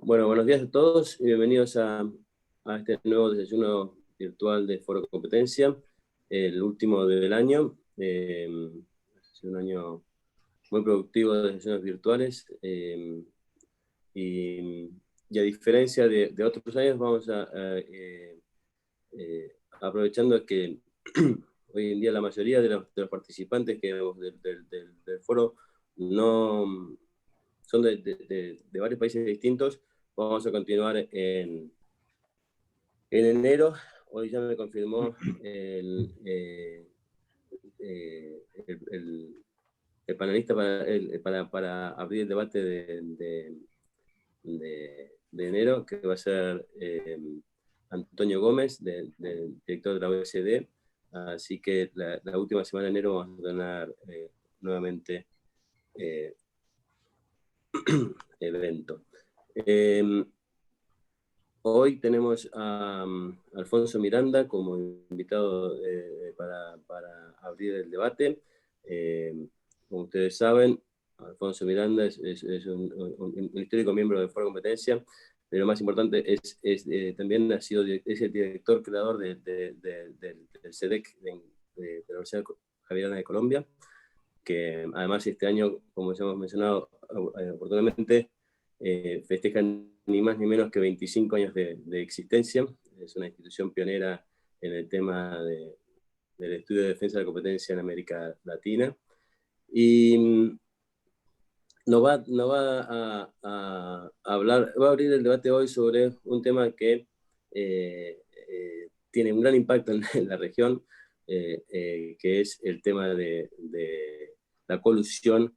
Bueno, buenos días a todos y bienvenidos a este nuevo desayuno virtual de Foro Competencia, el último del año. Ha sido un año muy productivo de desayunos virtuales y, y a diferencia de otros años, vamos aprovechando que hoy en día la mayoría de los participantes del foro no son de varios países distintos. Vamos a continuar en enero. Hoy ya me confirmó el panelista para abrir el debate de enero, que va a ser Antonio Gómez, director de la OECD. Así que la última semana de enero vamos a tener nuevamente evento. Hoy tenemos a Alfonso Miranda como invitado para abrir el debate. Como ustedes saben, Alfonso Miranda es un histórico miembro del Foro Competencia, pero lo más importante también es el director creador del CEDEC de la Universidad Javeriana de Colombia, que además este año, como ya hemos mencionado oportunamente, festejan ni más ni menos que 25 años de existencia. Es una institución pionera en el tema del estudio de defensa de la competencia en América Latina. Y va a abrir el debate hoy sobre un tema que tiene un gran impacto en la región, que es el tema de la colusión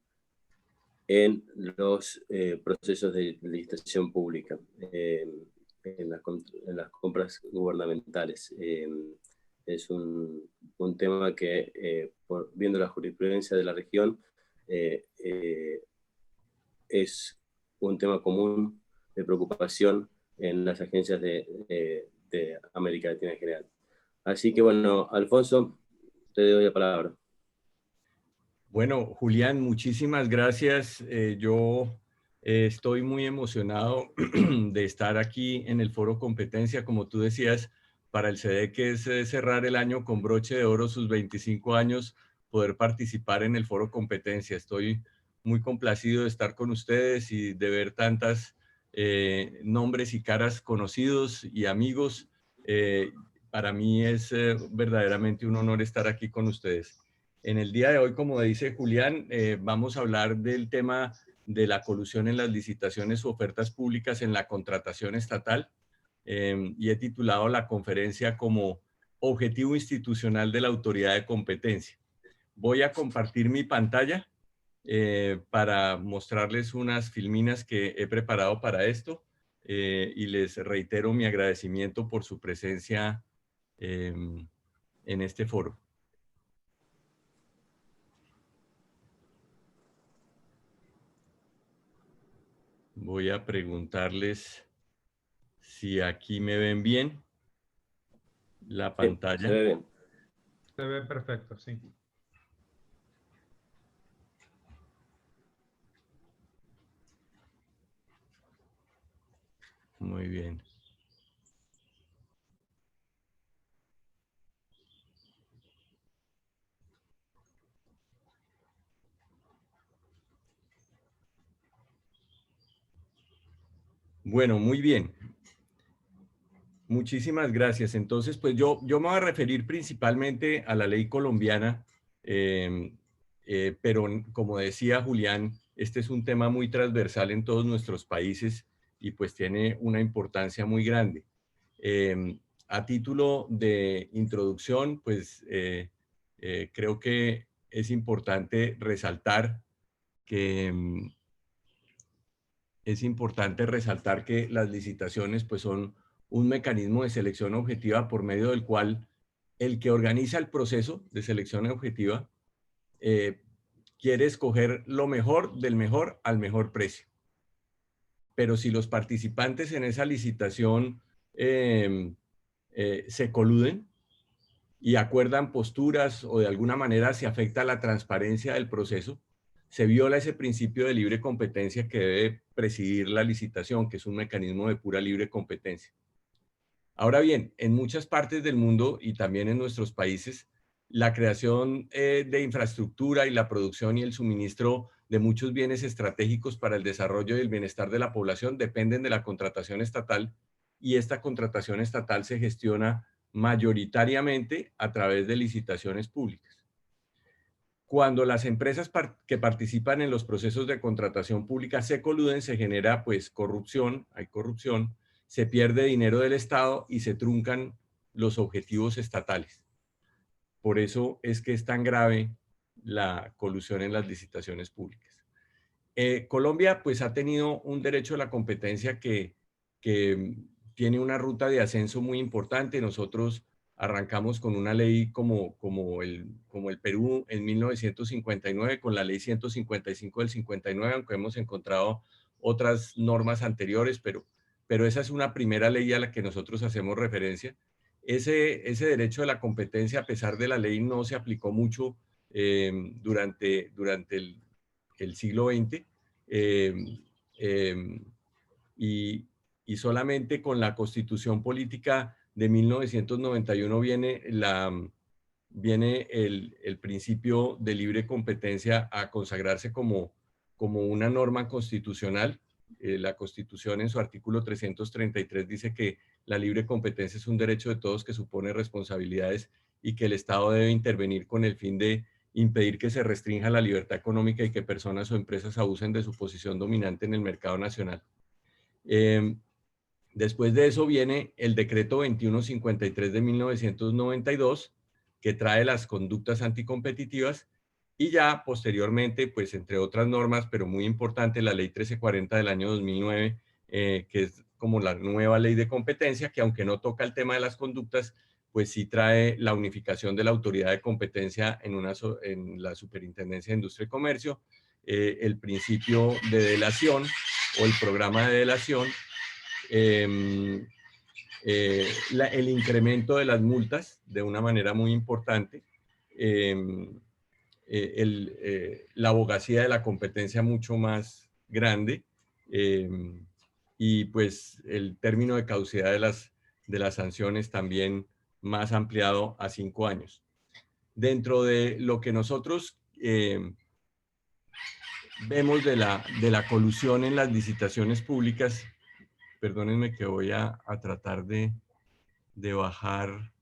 en los procesos de licitación pública, en las compras gubernamentales. Es un tema que, viendo la jurisprudencia de la región, es un tema común de preocupación en las agencias de América Latina en general. Así que bueno, Alfonso, te doy la palabra. Bueno, Julián, muchísimas gracias. Yo estoy muy emocionado de estar aquí en el Foro Competencia, como tú decías, para el CEDEC, que es cerrar el año con broche de oro, sus 25 años, poder participar en el Foro Competencia. Estoy muy complacido de estar con ustedes y de ver tantas nombres y caras conocidos y amigos. Para mí es verdaderamente un honor estar aquí con ustedes. En el día de hoy, como dice Julián, vamos a hablar del tema de la colusión en las licitaciones u ofertas públicas en la contratación estatal, y he titulado la conferencia como Objetivo Institucional de la Autoridad de Competencia. Voy a compartir mi pantalla para mostrarles unas filminas que he preparado para esto, y les reitero mi agradecimiento por su presencia en este foro. Voy a preguntarles si aquí me ven bien la pantalla. Sí, se ve bien. Se ve perfecto, sí. Muy bien. Bueno, muy bien. Muchísimas gracias. Entonces, pues yo me voy a referir principalmente a la ley colombiana, pero como decía Julián, este es un tema muy transversal en todos nuestros países y pues tiene una importancia muy grande. A título de introducción, pues creo que es importante resaltar que las licitaciones pues son un mecanismo de selección objetiva por medio del cual el que organiza el proceso de selección objetiva quiere escoger lo mejor del mejor al mejor precio. Pero si los participantes en esa licitación se coluden y acuerdan posturas o de alguna manera se afecta la transparencia del proceso, se viola ese principio de libre competencia que debe presidir la licitación, que es un mecanismo de pura libre competencia. Ahora bien, en muchas partes del mundo y también en nuestros países, la creación de infraestructura y la producción y el suministro de muchos bienes estratégicos para el desarrollo y el bienestar de la población dependen de la contratación estatal, y esta contratación estatal se gestiona mayoritariamente a través de licitaciones públicas. Cuando las empresas que participan en los procesos de contratación pública se coluden, se genera pues corrupción, hay corrupción, se pierde dinero del Estado y se truncan los objetivos estatales. Por eso es que es tan grave la colusión en las licitaciones públicas. Colombia pues ha tenido un derecho a la competencia que tiene una ruta de ascenso muy importante. Nosotros arrancamos con una ley como el Perú en 1959, con la ley 155 del 59, aunque hemos encontrado otras normas anteriores, pero esa es una primera ley a la que nosotros hacemos referencia. Ese derecho a la competencia, a pesar de la ley, no se aplicó mucho durante el siglo XX, y solamente con la Constitución Política de 1991 viene el principio de libre competencia a consagrarse como una norma constitucional. La Constitución en su artículo 333 dice que la libre competencia es un derecho de todos que supone responsabilidades y que el Estado debe intervenir con el fin de impedir que se restrinja la libertad económica y que personas o empresas abusen de su posición dominante en el mercado nacional. Después de eso viene el decreto 2153 de 1992, que trae las conductas anticompetitivas, y ya posteriormente, pues entre otras normas, pero muy importante, la ley 1340 del año 2009, que es como la nueva ley de competencia, que aunque no toca el tema de las conductas, pues sí trae la unificación de la autoridad de competencia en la Superintendencia de Industria y Comercio, el principio de delación o el programa de delación, el incremento de las multas de una manera muy importante, la abogacía de la competencia mucho más grande, y pues el término de caducidad de las sanciones también más ampliado a 5 años. Dentro de lo que nosotros vemos de la colusión en las licitaciones públicas, perdónenme que voy a tratar de bajar.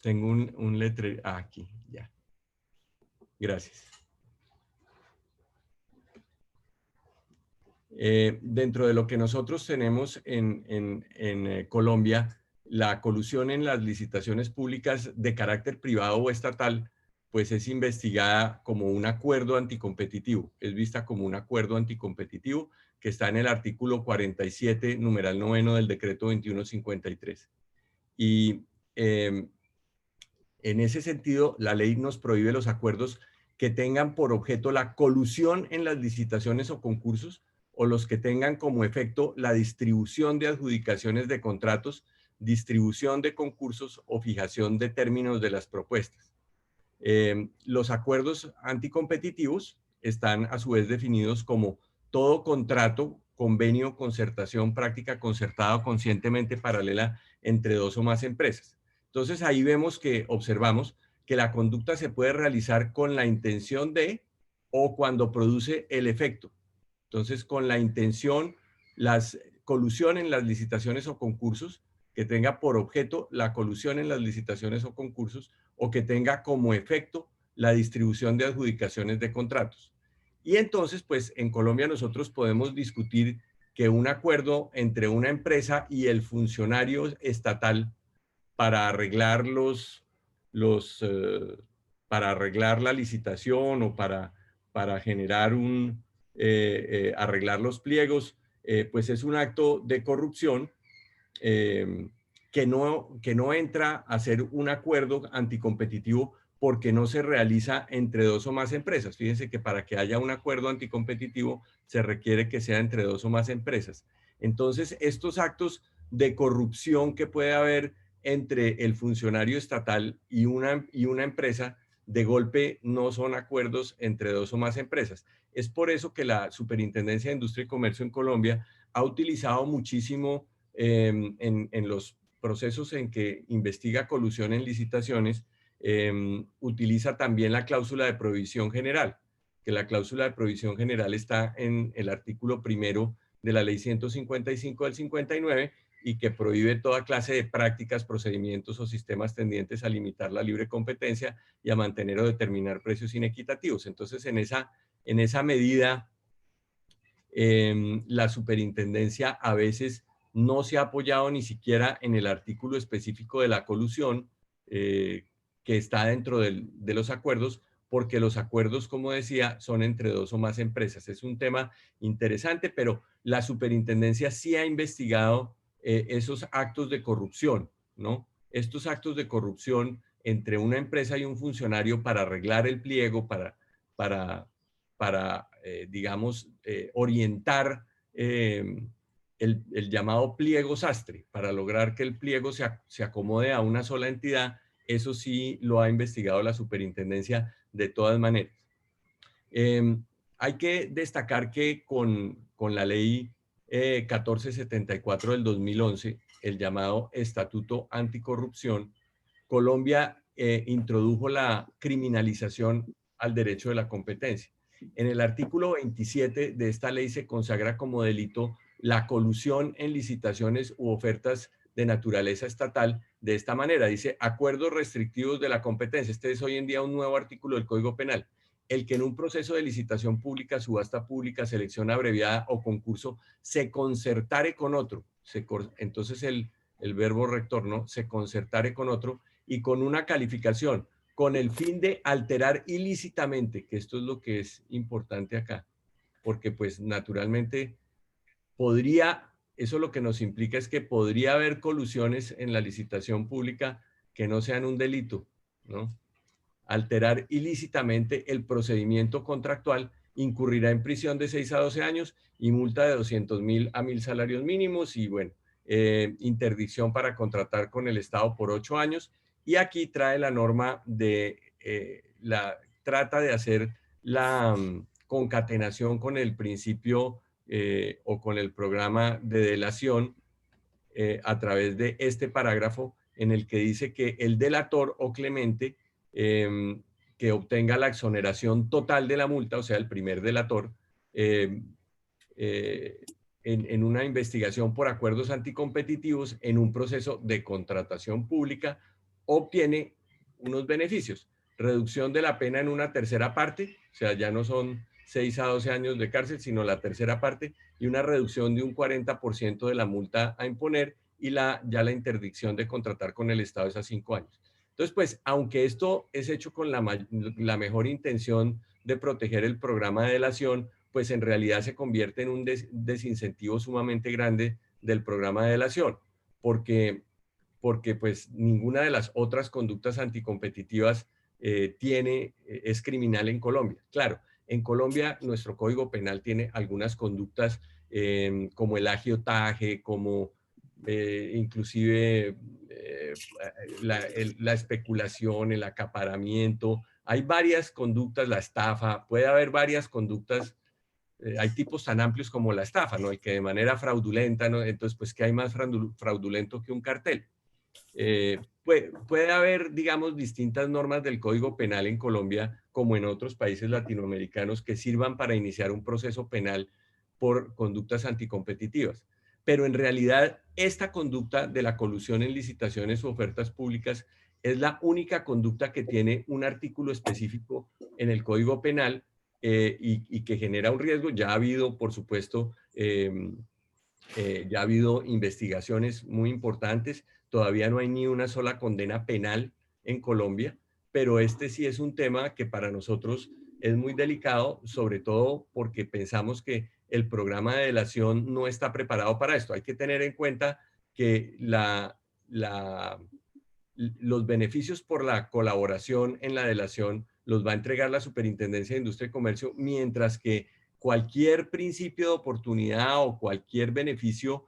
Tengo un letrero. Aquí, ya. Gracias. Dentro de lo que nosotros tenemos en Colombia, la colusión en las licitaciones públicas de carácter privado o estatal, pues es investigada como un acuerdo anticompetitivo, es vista como un acuerdo anticompetitivo que está en el artículo 47, numeral 9 del decreto 2153. Y en ese sentido, la ley nos prohíbe los acuerdos que tengan por objeto la colusión en las licitaciones o concursos, o los que tengan como efecto la distribución de adjudicaciones de contratos, distribución de concursos o fijación de términos de las propuestas. Los acuerdos anticompetitivos están a su vez definidos como todo contrato, convenio, concertación, práctica concertada o conscientemente paralela entre dos o más empresas. Entonces ahí observamos que la conducta se puede realizar con la intención de o cuando produce el efecto. Entonces, con la intención, las colusión en las licitaciones o concursos, que tenga por objeto la colusión en las licitaciones o concursos, o que tenga como efecto la distribución de adjudicaciones de contratos. Y entonces, pues en Colombia nosotros podemos discutir que un acuerdo entre una empresa y el funcionario estatal para arreglar para arreglar la licitación o para generar arreglar los pliegos, pues es un acto de corrupción que no entra a ser un acuerdo anticompetitivo porque no se realiza entre dos o más empresas. Fíjense que para que haya un acuerdo anticompetitivo se requiere que sea entre dos o más empresas. Entonces, estos actos de corrupción que puede haber entre el funcionario estatal y una empresa, de golpe no son acuerdos entre dos o más empresas. Es por eso que la Superintendencia de Industria y Comercio en Colombia ha utilizado muchísimo en los procesos en que investiga colusión en licitaciones, utiliza también la cláusula de prohibición general, que la cláusula de prohibición general está en el artículo primero de la Ley 155 del 59 y que prohíbe toda clase de prácticas, procedimientos o sistemas tendientes a limitar la libre competencia y a mantener o determinar precios inequitativos. Entonces, en esa medida, la superintendencia a veces no se ha apoyado ni siquiera en el artículo específico de la colusión que está dentro de los acuerdos, porque los acuerdos, como decía, son entre dos o más empresas. Es un tema interesante, pero la superintendencia sí ha investigado esos actos de corrupción, ¿no? Estos actos de corrupción entre una empresa y un funcionario para arreglar el pliego, para digamos, orientar el llamado pliego sastre, para lograr que el pliego se acomode a una sola entidad. Eso sí lo ha investigado la superintendencia de todas maneras. Hay que destacar que con la ley 1474 del 2011, el llamado Estatuto Anticorrupción, Colombia introdujo la criminalización al derecho de la competencia. En el artículo 27 de esta ley se consagra como delito la colusión en licitaciones u ofertas de naturaleza estatal de esta manera. Dice, acuerdos restrictivos de la competencia. Este es hoy en día un nuevo artículo del Código Penal. El que en un proceso de licitación pública, subasta pública, selección abreviada o concurso se concertare con otro. Entonces el verbo rector, ¿no? Se concertare con otro y con una calificación, con el fin de alterar ilícitamente, que esto es lo que es importante acá, porque pues naturalmente eso lo que nos implica es que podría haber colusiones en la licitación pública que no sean un delito, ¿no? Alterar ilícitamente el procedimiento contractual incurrirá en prisión de 6 a 12 años y multa de 200.000 a 1.000 salarios mínimos y bueno, interdicción para contratar con el Estado por 8 años. Y aquí trae la norma trata de hacer la concatenación con el principio o con el programa de delación a través de este parágrafo en el que dice que el delator o clemente que obtenga la exoneración total de la multa, o sea, el primer delator, en una investigación por acuerdos anticompetitivos en un proceso de contratación pública, obtiene unos beneficios. Reducción de la pena en una tercera parte, o sea, ya no son 6 a 12 años de cárcel, sino la tercera parte, y una reducción de un 40% de la multa a imponer y ya la interdicción de contratar con el Estado es a 5 años. Entonces, pues, aunque esto es hecho con la mejor intención de proteger el programa de delación, pues en realidad se convierte en un desincentivo sumamente grande del programa de delación, porque pues ninguna de las otras conductas anticompetitivas es criminal en Colombia. Claro, en Colombia nuestro Código Penal tiene algunas conductas como el agiotaje, como inclusive la especulación, el acaparamiento. Hay varias conductas, la estafa, puede haber varias conductas. Hay tipos tan amplios como la estafa, ¿no? El que de manera fraudulenta, ¿no? Entonces, pues, ¿qué hay más fraudulento que un cartel? Puede haber, digamos, distintas normas del Código Penal en Colombia, como en otros países latinoamericanos, que sirvan para iniciar un proceso penal por conductas anticompetitivas. Pero en realidad, esta conducta de la colusión en licitaciones u ofertas públicas es la única conducta que tiene un artículo específico en el Código Penal y que genera un riesgo. Ya ha habido, por supuesto, ya ha habido investigaciones muy importantes. Todavía no hay ni una sola condena penal en Colombia, pero este sí es un tema que para nosotros es muy delicado, sobre todo porque pensamos que el programa de delación no está preparado para esto. Hay que tener en cuenta que los beneficios por la colaboración en la delación los va a entregar la Superintendencia de Industria y Comercio, mientras que cualquier principio de oportunidad o cualquier beneficio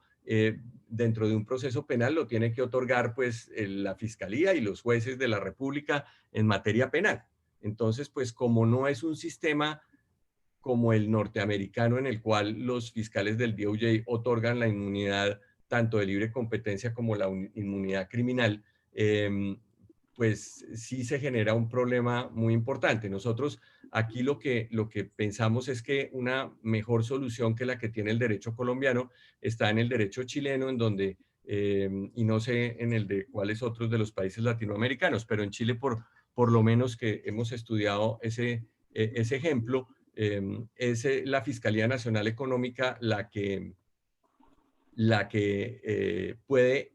dentro de un proceso penal lo tiene que otorgar pues la Fiscalía y los jueces de la República en materia penal. Entonces, pues como no es un sistema como el norteamericano en el cual los fiscales del DOJ otorgan la inmunidad tanto de libre competencia como la inmunidad criminal, pues sí se genera un problema muy importante. Nosotros aquí lo que pensamos es que una mejor solución que la que tiene el derecho colombiano está en el derecho chileno, en donde, y no sé en el de cuáles otros de los países latinoamericanos, pero en Chile por lo menos que hemos estudiado ese ejemplo, es la Fiscalía Nacional Económica la que puede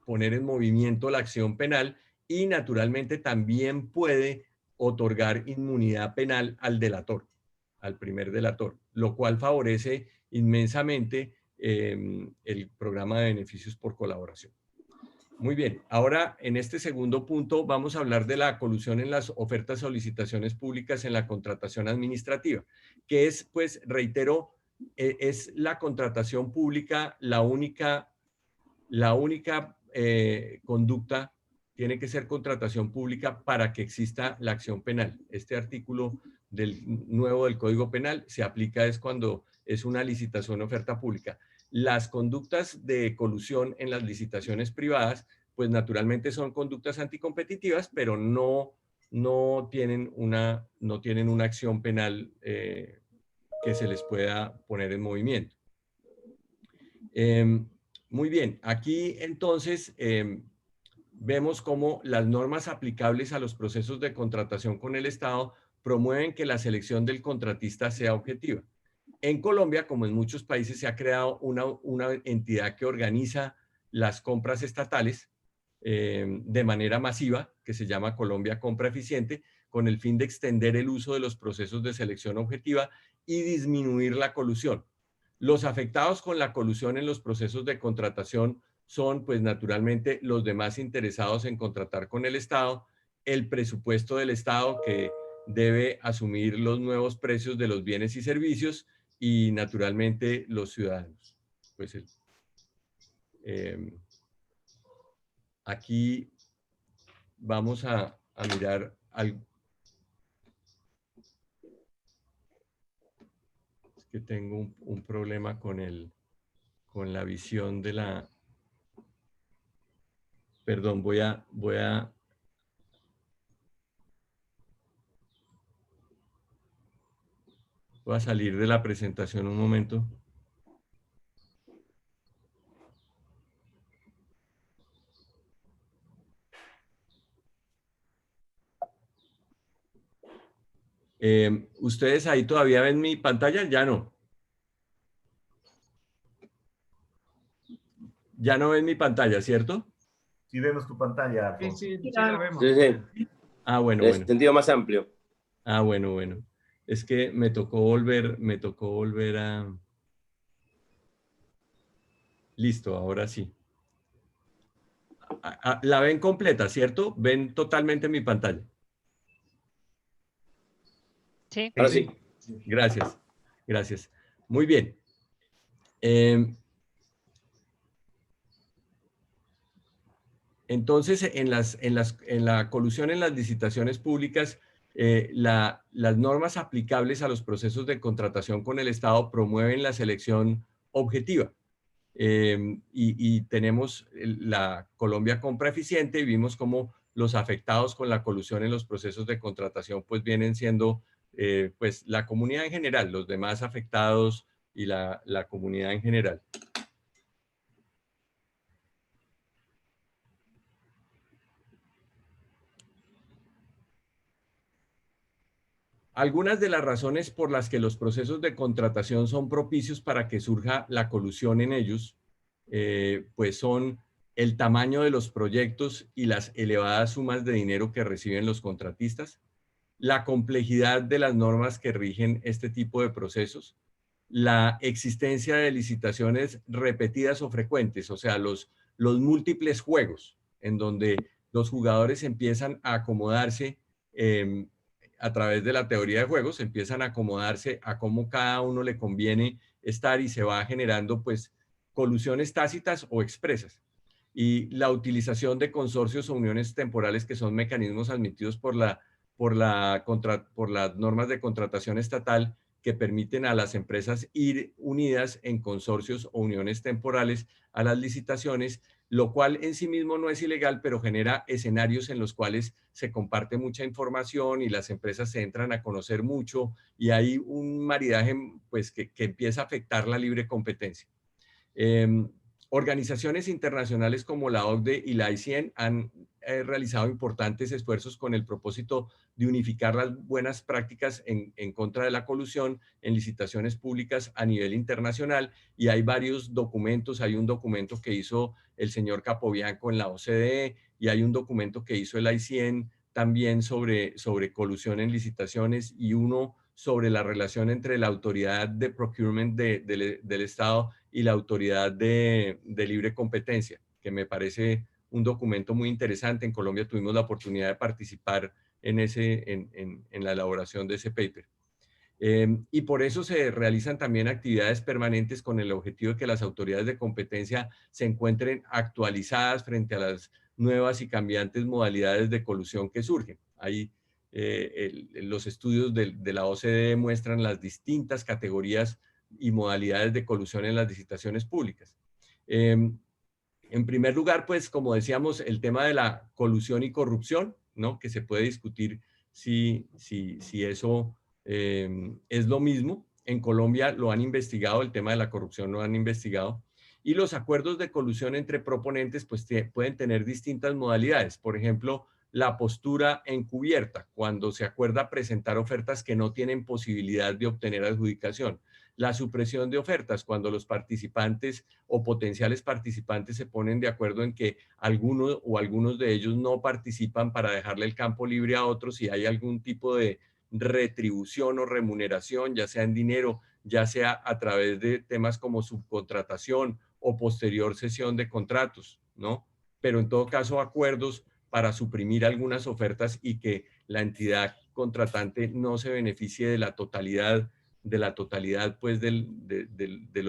poner en movimiento la acción penal y naturalmente también puede otorgar inmunidad penal al delator, al primer delator, lo cual favorece inmensamente el programa de beneficios por colaboración. Muy bien, ahora en este segundo punto vamos a hablar de la colusión en las ofertas o licitaciones públicas en la contratación administrativa, que es, pues, reitero, es la contratación pública la única conducta, tiene que ser contratación pública para que exista la acción penal. Este artículo nuevo del Código Penal se aplica es cuando es una licitación o oferta pública. Las conductas de colusión en las licitaciones privadas, pues naturalmente son conductas anticompetitivas, pero no tienen una acción penal que se les pueda poner en movimiento. Muy bien, aquí entonces vemos cómo las normas aplicables a los procesos de contratación con el Estado promueven que la selección del contratista sea objetiva. En Colombia, como en muchos países, se ha creado una entidad que organiza las compras estatales de manera masiva, que se llama Colombia Compra Eficiente, con el fin de extender el uso de los procesos de selección objetiva y disminuir la colusión. Los afectados con la colusión en los procesos de contratación son, pues naturalmente, los demás interesados en contratar con el Estado, el presupuesto del Estado que debe asumir los nuevos precios de los bienes y servicios y naturalmente los ciudadanos. Pues aquí vamos a mirar algo. Es que tengo un problema con la visión de la... Perdón, voy a salir de la presentación un momento. ¿Ustedes ahí todavía ven mi pantalla? Ya no. Ya no ven mi pantalla, ¿cierto? Sí vemos tu pantalla, Alfonso. Sí, la vemos. Sí. Ah, bueno, En bueno. sentido más amplio. Ah, bueno. Es que me tocó volver a... Listo, ahora sí. La ven completa, ¿cierto? Ven totalmente mi pantalla. Sí. Ahora sí. Gracias. Muy bien. Entonces, en la colusión en las licitaciones públicas, las normas aplicables a los procesos de contratación con el Estado promueven la selección objetiva. Y tenemos la Colombia Compra Eficiente y vimos cómo los afectados con la colusión en los procesos de contratación pues vienen siendo pues la comunidad en general, los demás afectados y la comunidad en general. Algunas de las razones por las que los procesos de contratación son propicios para que surja la colusión en ellos, pues son el tamaño de los proyectos y las elevadas sumas de dinero que reciben los contratistas, la complejidad de las normas que rigen este tipo de procesos, la existencia de licitaciones repetidas o frecuentes, o sea, los múltiples juegos en donde los jugadores empiezan a acomodarse a través de la teoría de juegos, empiezan a acomodarse a cómo cada uno le conviene estar y se va generando pues colusiones tácitas o expresas. Y la utilización de consorcios o uniones temporales que son mecanismos admitidos por la por las normas de contratación estatal que permiten a las empresas ir unidas en consorcios o uniones temporales a las licitaciones, lo cual en sí mismo no es ilegal, pero genera escenarios en los cuales se comparte mucha información y las empresas se entran a conocer mucho y hay un maridaje pues, que empieza a afectar la libre competencia. Organizaciones internacionales como la OCDE y la ICN han realizado importantes esfuerzos con el propósito de unificar las buenas prácticas en contra de la colusión en licitaciones públicas a nivel internacional, y hay varios documentos. Hay un documento que hizo el señor Capobianco en la OCDE y hay un documento que hizo el ICN también sobre colusión en licitaciones, y uno sobre la relación entre la autoridad de procurement del Estado y la autoridad de libre competencia, que me parece un documento muy interesante. En Colombia tuvimos la oportunidad de participar en la elaboración de ese paper. Y por eso se realizan también actividades permanentes con el objetivo de que las autoridades de competencia se encuentren actualizadas frente a las nuevas y cambiantes modalidades de colusión que surgen. Ahí los estudios de la OCDE muestran las distintas categorías y modalidades de colusión en las licitaciones públicas. En primer lugar, pues, como decíamos, el tema de la colusión y corrupción, ¿no? Que se puede discutir si eso es lo mismo. En Colombia lo han investigado, el tema de la corrupción lo han investigado. Y los acuerdos de colusión entre proponentes, pues, pueden tener distintas modalidades. Por ejemplo, la postura encubierta, cuando se acuerda presentar ofertas que no tienen posibilidad de obtener adjudicación. La supresión de ofertas, cuando los participantes o potenciales participantes se ponen de acuerdo en que algunos de ellos no participan para dejarle el campo libre a otros, y hay algún tipo de retribución o remuneración, ya sea en dinero, ya sea a través de temas como subcontratación o posterior cesión de contratos, ¿no? Pero en todo caso, acuerdos para suprimir algunas ofertas y que la entidad contratante no se beneficie de la totalidad pues de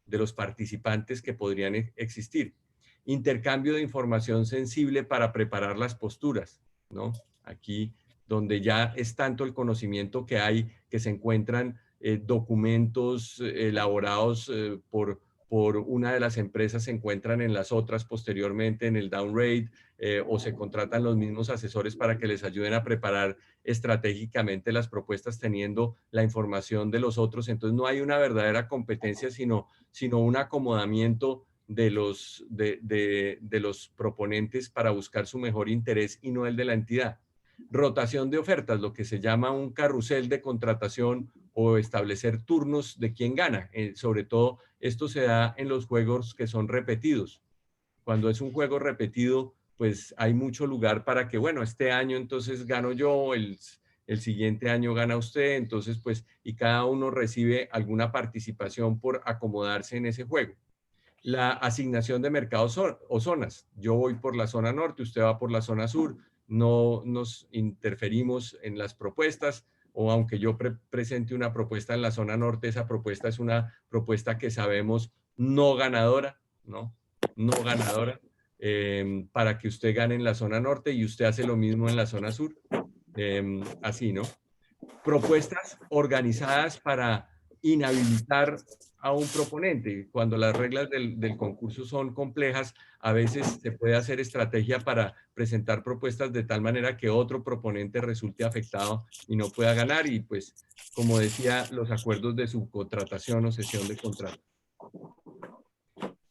los participantes que podrían existir. Intercambio de información sensible para preparar las posturas, ¿no? Aquí donde ya es tanto el conocimiento que hay, que se encuentran documentos elaborados por una de las empresas, se encuentran en las otras posteriormente en el downgrade, o se contratan los mismos asesores para que les ayuden a preparar estratégicamente las propuestas teniendo la información de los otros. Entonces no hay una verdadera competencia, sino un acomodamiento de los proponentes para buscar su mejor interés y no el de la entidad. Rotación de ofertas, lo que se llama un carrusel de contratación o establecer turnos de quién gana. Sobre todo esto se da en los juegos que son repetidos. Cuando es un juego repetido, pues hay mucho lugar para que, bueno, este año entonces gano yo, el siguiente año gana usted, entonces pues, y cada uno recibe alguna participación por acomodarse en ese juego. La asignación de mercados o zonas. Yo voy por la zona norte, usted va por la zona sur, no nos interferimos en las propuestas, o aunque yo presente una propuesta en la zona norte, esa propuesta es una propuesta que sabemos no ganadora, ¿no? No ganadora, para que usted gane en la zona norte y usted hace lo mismo en la zona sur, así, ¿no? Propuestas organizadas para inhabilitar a un proponente. Cuando las reglas del concurso son complejas, a veces se puede hacer estrategia para presentar propuestas de tal manera que otro proponente resulte afectado y no pueda ganar, y pues, como decía, los acuerdos de subcontratación o cesión de contrato.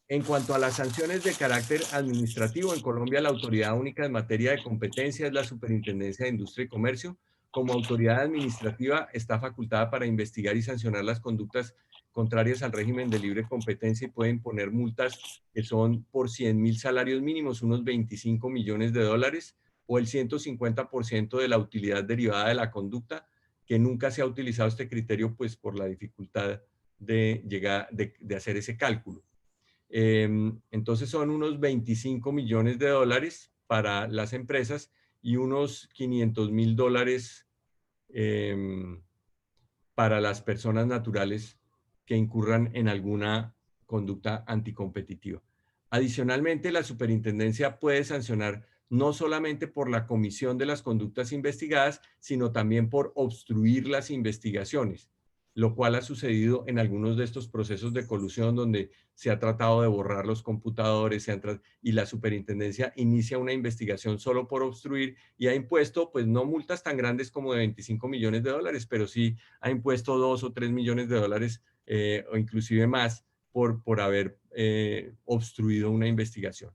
En cuanto a las sanciones de carácter administrativo, en Colombia la autoridad única en materia de competencia es la Superintendencia de Industria y Comercio. Como autoridad administrativa está facultada para investigar y sancionar las conductas contrarias al régimen de libre competencia, y puede imponer multas que son por 100.000 salarios mínimos, unos 25 millones de dólares, o el 150% de la utilidad derivada de la conducta, que nunca se ha utilizado este criterio pues por la dificultad de hacer ese cálculo. Entonces son unos 25 millones de dólares para las empresas y unos 500.000 dólares para las personas naturales que incurran en alguna conducta anticompetitiva. Adicionalmente, la superintendencia puede sancionar no solamente por la comisión de las conductas investigadas, sino también por obstruir las investigaciones, lo cual ha sucedido en algunos de estos procesos de colusión donde se ha tratado de borrar los computadores y la superintendencia inicia una investigación solo por obstruir y ha impuesto, pues no multas tan grandes como de 25 millones de dólares, pero sí ha impuesto 2 o 3 millones de dólares o inclusive más por haber obstruido una investigación.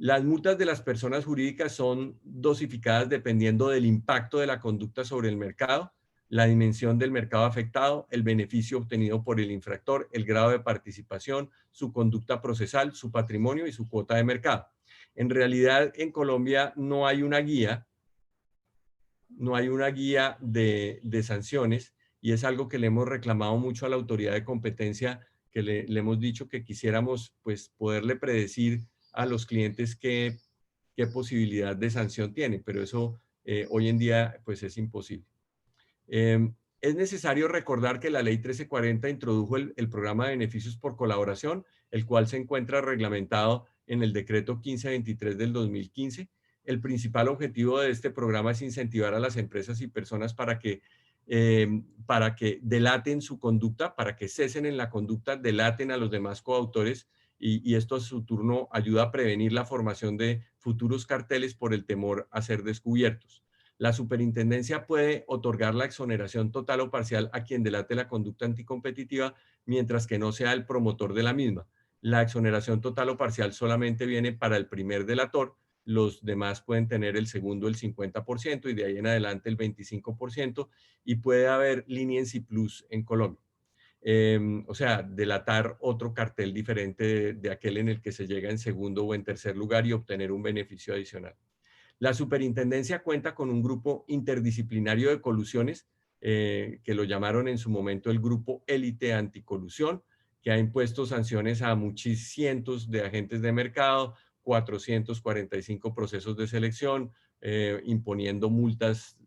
Las multas de las personas jurídicas son dosificadas dependiendo del impacto de la conducta sobre el mercado, la dimensión del mercado afectado, el beneficio obtenido por el infractor, el grado de participación, su conducta procesal, su patrimonio y su cuota de mercado. En realidad, en Colombia no hay una guía, de sanciones, y es algo que le hemos reclamado mucho a la autoridad de competencia, que le hemos dicho que quisiéramos pues poderle predecir a los clientes qué posibilidad de sanción tiene, pero eso hoy en día pues es imposible. Es necesario recordar que la ley 1340 introdujo el programa de beneficios por colaboración, el cual se encuentra reglamentado en el decreto 1523 del 2015. El principal objetivo de este programa es incentivar a las empresas y personas para que delaten su conducta, para que cesen en la conducta, delaten a los demás coautores y esto a su turno ayuda a prevenir la formación de futuros carteles por el temor a ser descubiertos. La superintendencia puede otorgar la exoneración total o parcial a quien delate la conducta anticompetitiva, mientras que no sea el promotor de la misma. La exoneración total o parcial solamente viene para el primer delator, los demás pueden tener el segundo el 50% y de ahí en adelante el 25%, y puede haber leniency plus en Colombia. O sea, delatar otro cartel diferente de aquel en el que se llega en segundo o en tercer lugar y obtener un beneficio adicional. La superintendencia cuenta con un grupo interdisciplinario de colusiones, que lo llamaron en su momento el Grupo Élite Anticolusión, que ha impuesto sanciones a muchos cientos de agentes de mercado, 445 procesos de selección, imponiendo multas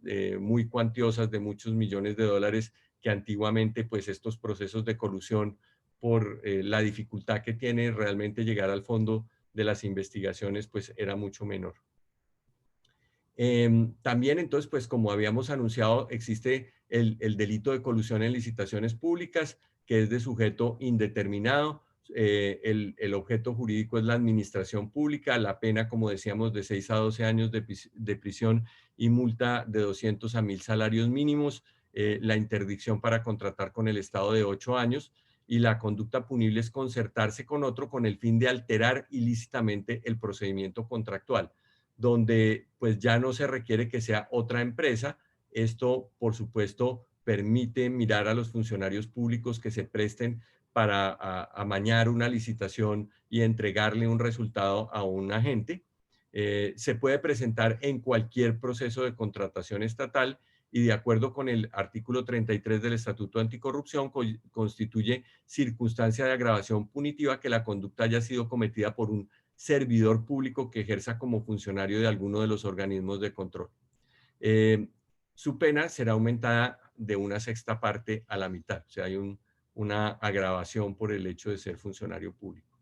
muy cuantiosas de muchos millones de dólares, que antiguamente pues estos procesos de colusión, por la dificultad que tiene realmente llegar al fondo de las investigaciones, pues era mucho menor. También entonces, pues como habíamos anunciado, existe el delito de colusión en licitaciones públicas, que es de sujeto indeterminado. El objeto jurídico es la administración pública, la pena, como decíamos, de 6 a 12 años de prisión y multa de 200 a 1000 salarios mínimos, la interdicción para contratar con el Estado de 8 años, y la conducta punible es concertarse con otro con el fin de alterar ilícitamente el procedimiento contractual, donde pues ya no se requiere que sea otra empresa. Esto, por supuesto, permite mirar a los funcionarios públicos que se presten para amañar una licitación y entregarle un resultado a un agente. Se puede presentar en cualquier proceso de contratación estatal y, de acuerdo con el artículo 33 del Estatuto Anticorrupción, constituye circunstancia de agravación punitiva que la conducta haya sido cometida por un servidor público que ejerza como funcionario de alguno de los organismos de control. Su pena será aumentada de 1/6 parte a la mitad. O sea, hay una agravación por el hecho de ser funcionario público.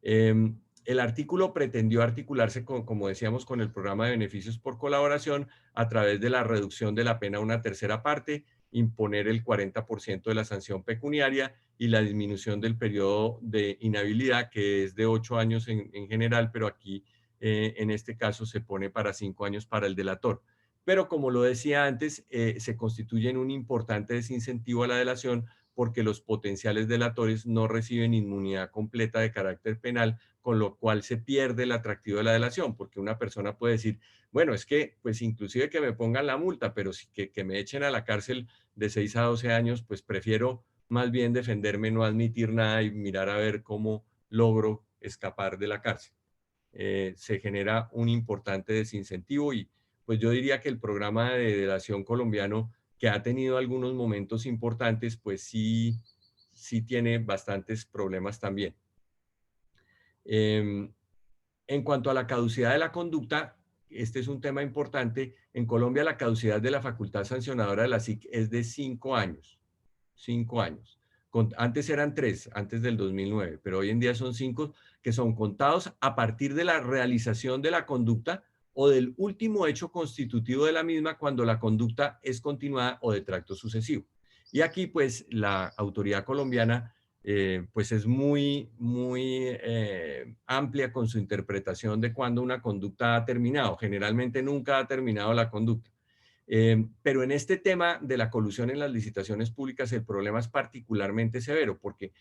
El artículo pretendió articularse, como decíamos, con el programa de beneficios por colaboración a través de la reducción de la pena a 1/3 parte, imponer el 40% de la sanción pecuniaria y la disminución del periodo de inhabilidad, que es de 8 años en general, pero aquí en este caso se pone para 5 años para el delator. Pero como lo decía antes, se constituye en un importante desincentivo a la delación, porque los potenciales delatores no reciben inmunidad completa de carácter penal, con lo cual se pierde el atractivo de la delación, porque una persona puede decir, bueno, es que pues inclusive que me pongan la multa, pero que me echen a la cárcel de 6 a 12 años, pues prefiero más bien defenderme, no admitir nada y mirar a ver cómo logro escapar de la cárcel. Se genera un importante desincentivo y pues yo diría que el programa de delación colombiano, que ha tenido algunos momentos importantes, pues sí tiene bastantes problemas también. En cuanto a la caducidad de la conducta, este es un tema importante. En Colombia la caducidad de la facultad sancionadora de la SIC es de 5 años. 5 años. Antes eran 3, antes del 2009, pero hoy en día son 5, que son contados a partir de la realización de la conducta o del último hecho constitutivo de la misma cuando la conducta es continuada o de tracto sucesivo. Y aquí pues la autoridad colombiana pues es muy amplia con su interpretación de cuándo una conducta ha terminado. Generalmente nunca ha terminado la conducta. Pero en este tema de la colusión en las licitaciones públicas el problema es particularmente severo porque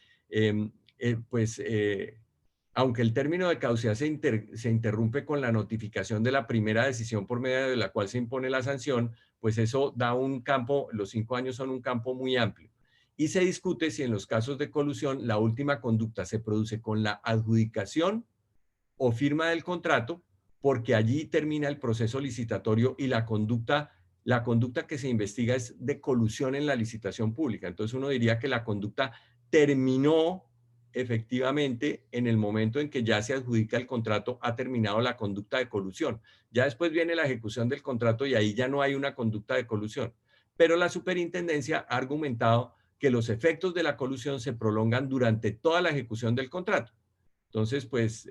aunque el término de caducidad se interrumpe con la notificación de la primera decisión por medio de la cual se impone la sanción, pues eso da un campo, los 5 años son un campo muy amplio. Y se discute si en los casos de colusión la última conducta se produce con la adjudicación o firma del contrato, porque allí termina el proceso licitatorio y la conducta que se investiga es de colusión en la licitación pública. Entonces uno diría que la conducta terminó efectivamente en el momento en que ya se adjudica el contrato, ha terminado la conducta de colusión. Ya después viene la ejecución del contrato y ahí ya no hay una conducta de colusión. Pero la superintendencia ha argumentado que los efectos de la colusión se prolongan durante toda la ejecución del contrato. Entonces, pues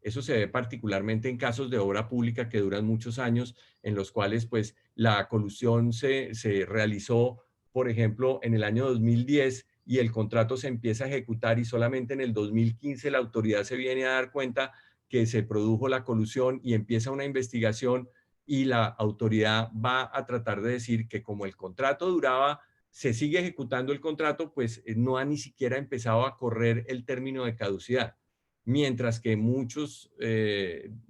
eso se ve particularmente en casos de obra pública que duran muchos años, en los cuales pues la colusión se realizó, por ejemplo, en el año 2010 y el contrato se empieza a ejecutar y solamente en el 2015 la autoridad se viene a dar cuenta que se produjo la colusión y empieza una investigación y la autoridad va a tratar de decir que como el contrato duraba, se sigue ejecutando el contrato, pues no ha ni siquiera empezado a correr el término de caducidad. Mientras que muchos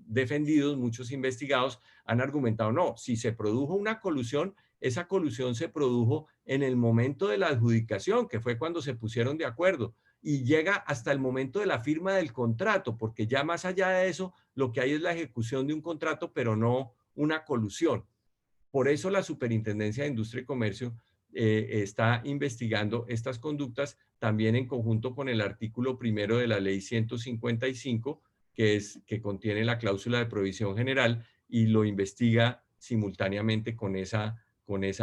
defendidos, muchos investigados han argumentado, no, si se produjo una colusión, esa colusión se produjo en el momento de la adjudicación, que fue cuando se pusieron de acuerdo, y llega hasta el momento de la firma del contrato, porque ya más allá de eso, lo que hay es la ejecución de un contrato, pero no una colusión. Por eso la Superintendencia de Industria y Comercio está investigando estas conductas también en conjunto con el artículo 1 de la ley 155, que contiene la cláusula de provisión general y lo investiga simultáneamente con esa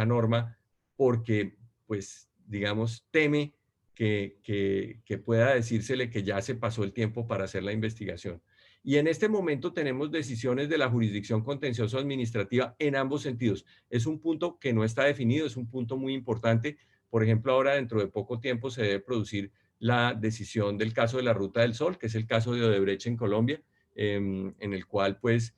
norma porque, pues, digamos, teme que pueda decírsele que ya se pasó el tiempo para hacer la investigación. Y en este momento tenemos decisiones de la jurisdicción contencioso administrativa en ambos sentidos. Es un punto que no está definido, es un punto muy importante. Por ejemplo, ahora dentro de poco tiempo se debe producir la decisión del caso de la Ruta del Sol, que es el caso de Odebrecht en Colombia, en el cual pues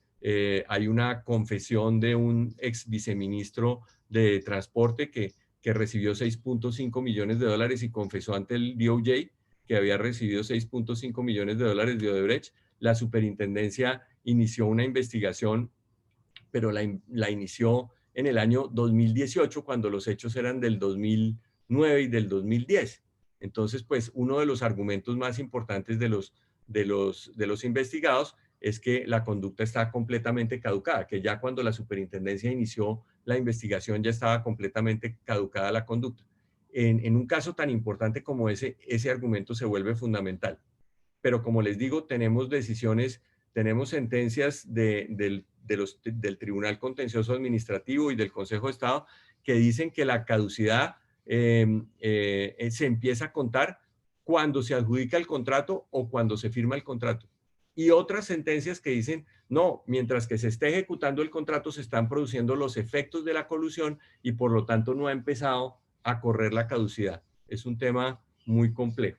hay una confesión de un ex viceministro de Transporte que recibió 6.5 millones de dólares y confesó ante el DOJ que había recibido 6.5 millones de dólares de Odebrecht. La superintendencia inició una investigación, pero la inició en el año 2018, cuando los hechos eran del 2009 y del 2010. Entonces, pues, uno de los argumentos más importantes de los investigados es que la conducta está completamente caducada, que ya cuando la superintendencia inició la investigación ya estaba completamente caducada la conducta. En un caso tan importante como ese argumento se vuelve fundamental. Pero como les digo, tenemos decisiones, tenemos sentencias del Tribunal Contencioso Administrativo y del Consejo de Estado que dicen que la caducidad se empieza a contar cuando se adjudica el contrato o cuando se firma el contrato. Y otras sentencias que dicen, no, mientras que se esté ejecutando el contrato se están produciendo los efectos de la colusión y por lo tanto no ha empezado a correr la caducidad. Es un tema muy complejo.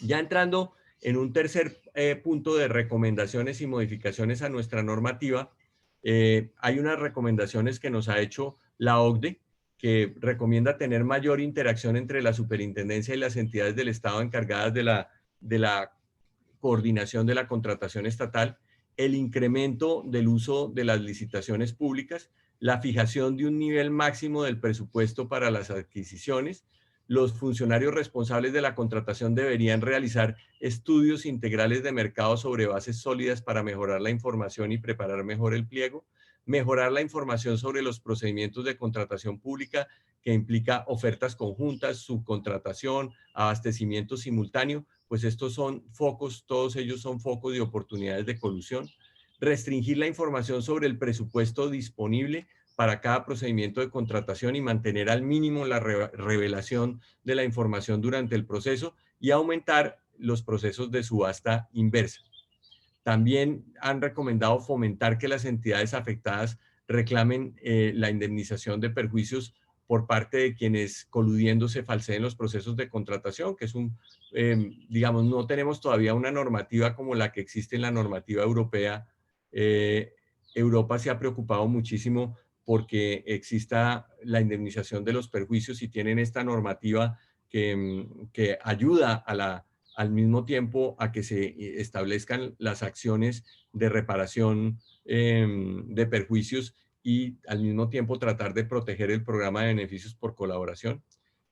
Ya entrando en un tercer punto de recomendaciones y modificaciones a nuestra normativa, hay unas recomendaciones que nos ha hecho la OCDE, que recomienda tener mayor interacción entre la superintendencia y las entidades del Estado encargadas de la coordinación de la contratación estatal, el incremento del uso de las licitaciones públicas, la fijación de un nivel máximo del presupuesto para las adquisiciones. Los funcionarios responsables de la contratación deberían realizar estudios integrales de mercado sobre bases sólidas para mejorar la información y preparar mejor el pliego, mejorar la información sobre los procedimientos de contratación pública que implica ofertas conjuntas, subcontratación, abastecimiento simultáneo, pues estos son focos, todos ellos son focos de oportunidades de colusión. Restringir la información sobre el presupuesto disponible para cada procedimiento de contratación y mantener al mínimo la revelación de la información durante el proceso y aumentar los procesos de subasta inversa. También han recomendado fomentar que las entidades afectadas reclamen la indemnización de perjuicios por parte de quienes coludiéndose falseen los procesos de contratación, que es digamos, no tenemos todavía una normativa como la que existe en la normativa europea. Europa se ha preocupado muchísimo porque exista la indemnización de los perjuicios y tienen esta normativa que ayuda al mismo tiempo a que se establezcan las acciones de reparación de perjuicios y al mismo tiempo tratar de proteger el programa de beneficios por colaboración.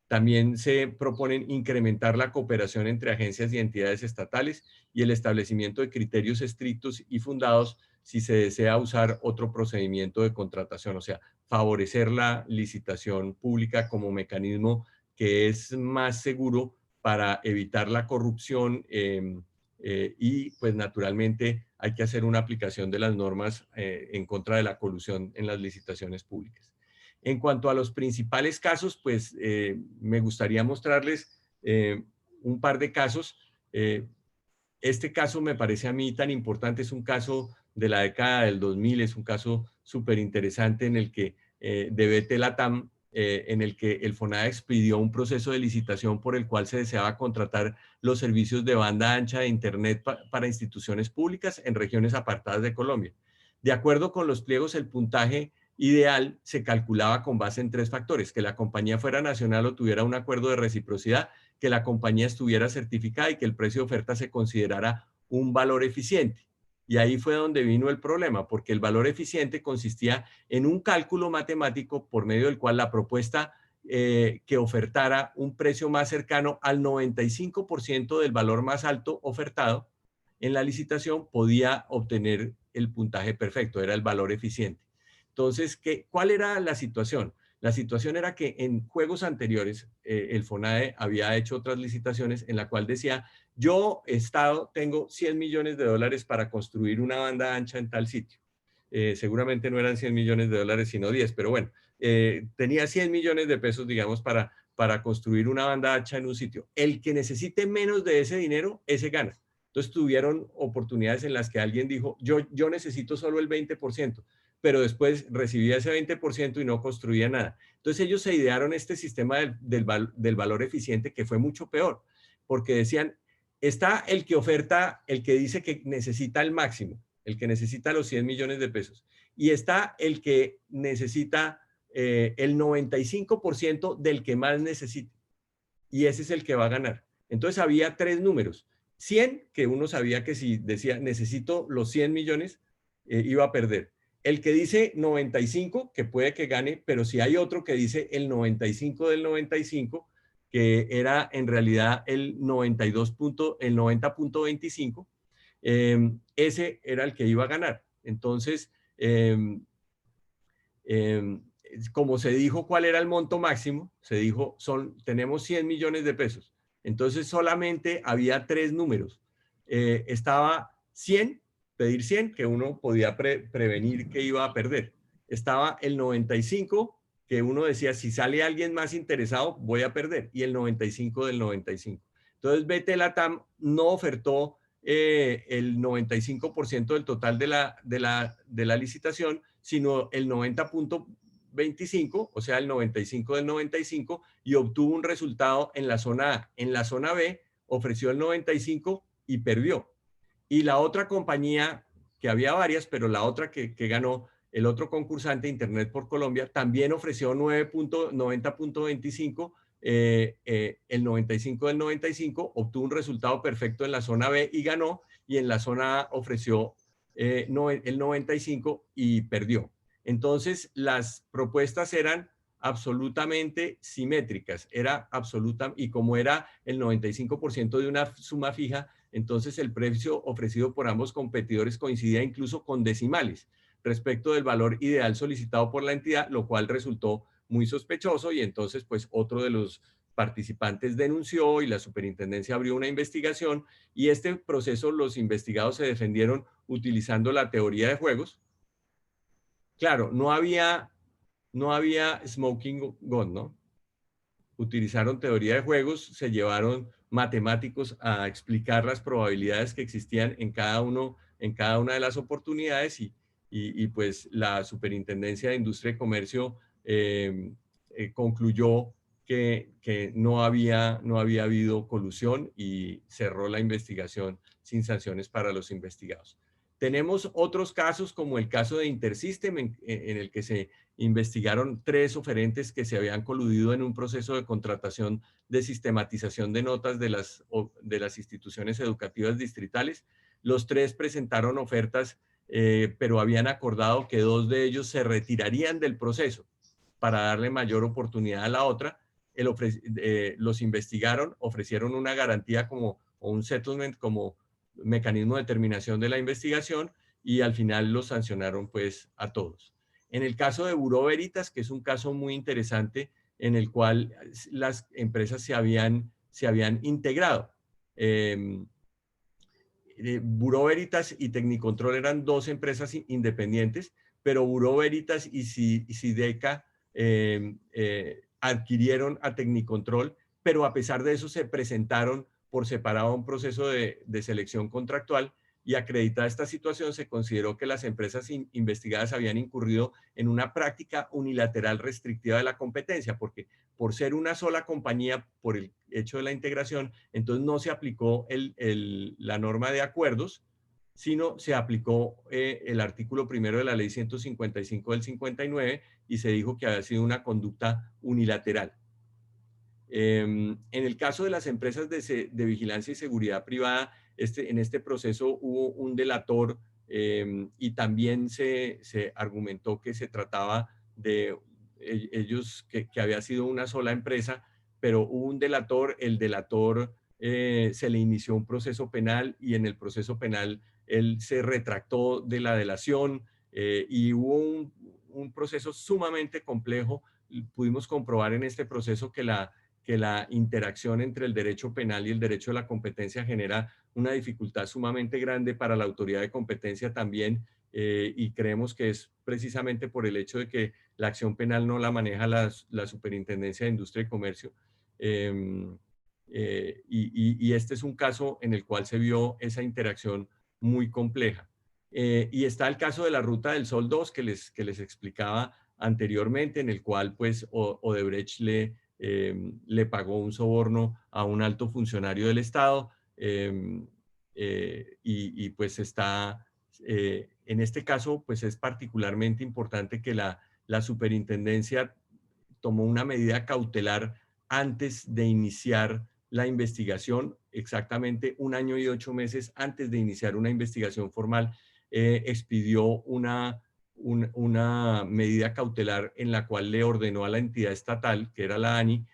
También se proponen incrementar la cooperación entre agencias y entidades estatales y el establecimiento de criterios estrictos y fundados si se desea usar otro procedimiento de contratación, o sea, favorecer la licitación pública como mecanismo que es más seguro para evitar la corrupción y pues naturalmente hay que hacer una aplicación de las normas en contra de la colusión en las licitaciones públicas. En cuanto a los principales casos, pues me gustaría mostrarles un par de casos. Este caso me parece a mí tan importante, es un caso de la década del 2000, es un caso súper interesante en el que de BT Latam, en el que el FONADA expidió un proceso de licitación por el cual se deseaba contratar los servicios de banda ancha de Internet para instituciones públicas en regiones apartadas de Colombia. De acuerdo con los pliegos, el puntaje ideal se calculaba con base en 3 factores: que la compañía fuera nacional o tuviera un acuerdo de reciprocidad, que la compañía estuviera certificada y que el precio de oferta se considerara un valor eficiente. Y ahí fue donde vino el problema, porque el valor eficiente consistía en un cálculo matemático por medio del cual la propuesta que ofertara un precio más cercano al 95% del valor más alto ofertado en la licitación podía obtener el puntaje perfecto, era el valor eficiente. Entonces, ¿cuál era la situación? La situación era que en juegos anteriores el FONADE había hecho otras licitaciones en la cual decía: yo, Estado, tengo 100 millones de dólares para construir una banda ancha en tal sitio. Seguramente no eran 100 millones de dólares, sino 10, pero bueno, tenía 100 millones de pesos, digamos, para construir una banda ancha en un sitio. El que necesite menos de ese dinero, ese gana. Entonces tuvieron oportunidades en las que alguien dijo: yo necesito solo el 20%. Pero después recibía ese 20% y no construía nada. Entonces ellos se idearon este sistema del valor eficiente, que fue mucho peor, porque decían: está el que oferta, el que dice que necesita el máximo, el que necesita los 100 millones de pesos, y está el que necesita el 95% del que más necesita, y ese es el que va a ganar. Entonces había 3 números: 100, que uno sabía que si decía necesito los 100 millones, iba a perder. El que dice 95, que puede que gane, pero si hay otro que dice el 95 del 95, que era en realidad el 90.25, ese era el que iba a ganar. Entonces, como se dijo cuál era el monto máximo, se dijo, tenemos 100 millones de pesos. Entonces solamente había 3 números. Estaba 100, pedir 100, que uno podía prevenir que iba a perder. Estaba el 95, que uno decía: si sale alguien más interesado, voy a perder. Y el 95 del 95. Entonces BT Latam no ofertó el 95% del total de la licitación, sino el 90.25, o sea, el 95 del 95, y obtuvo un resultado en la zona A. En la zona B ofreció el 95 y perdió. Y la otra compañía, que había varias, pero la otra que ganó, el otro concursante, Internet por Colombia, también ofreció 90.25, el 95 del 95, obtuvo un resultado perfecto en la zona B y ganó, y en la zona A ofreció el 95 y perdió. Entonces, las propuestas eran absolutamente simétricas, y como era el 95% de una suma fija, entonces el precio ofrecido por ambos competidores coincidía incluso con decimales respecto del valor ideal solicitado por la entidad, lo cual resultó muy sospechoso, y entonces pues otro de los participantes denunció y la superintendencia abrió una investigación, y este proceso los investigados se defendieron utilizando la teoría de juegos. Claro, no había smoking gun, ¿no? Utilizaron teoría de juegos, se llevaron matemáticos a explicar las probabilidades que existían en cada uno en cada una de las oportunidades y pues la Superintendencia de Industria y Comercio concluyó que no había habido colusión y cerró la investigación sin sanciones para los investigados. Tenemos otros casos como el caso de Intersystem en el que se investigaron 3 oferentes que se habían coludido en un proceso de contratación de sistematización de notas de las instituciones educativas distritales. Los 3 presentaron ofertas, pero habían acordado que 2 de ellos se retirarían del proceso para darle mayor oportunidad a la otra. Los investigaron, ofrecieron una garantía o un settlement como mecanismo de terminación de la investigación y al final los sancionaron pues a todos. En el caso de Bureau Veritas, que es un caso muy interesante en el cual las empresas se habían integrado. Bureau Veritas y Tecnicontrol eran 2 empresas independientes, pero Bureau Veritas y Sideca adquirieron a Tecnicontrol, pero a pesar de eso se presentaron por separado a un proceso de selección contractual y acreditada esta situación se consideró que las empresas investigadas habían incurrido en una práctica unilateral restrictiva de la competencia, porque por ser una sola compañía, por el hecho de la integración, entonces no se aplicó la norma de acuerdos, sino se aplicó el artículo 1 de la ley 155 del 59 y se dijo que había sido una conducta unilateral. En el caso de las empresas de vigilancia y seguridad privada, en este proceso hubo un delator y también se argumentó que se trataba de ellos, que había sido una sola empresa, pero hubo un delator, el delator se le inició un proceso penal y en el proceso penal él se retractó de la delación y hubo un proceso sumamente complejo. Pudimos comprobar en este proceso que la interacción entre el derecho penal y el derecho de la competencia genera una dificultad sumamente grande para la autoridad de competencia también y creemos que es precisamente por el hecho de que la acción penal no la maneja la Superintendencia de Industria y Comercio. Y este es un caso en el cual se vio esa interacción muy compleja. Y está el caso de la Ruta del Sol 2 que les explicaba anteriormente, en el cual pues Odebrecht le pagó un soborno a un alto funcionario del Estado y pues está, en este caso pues es particularmente importante que la superintendencia tomó una medida cautelar antes de iniciar la investigación, exactamente 1 año y 8 meses antes de iniciar una investigación formal, expidió una medida cautelar en la cual le ordenó a la entidad estatal, que era la ANI,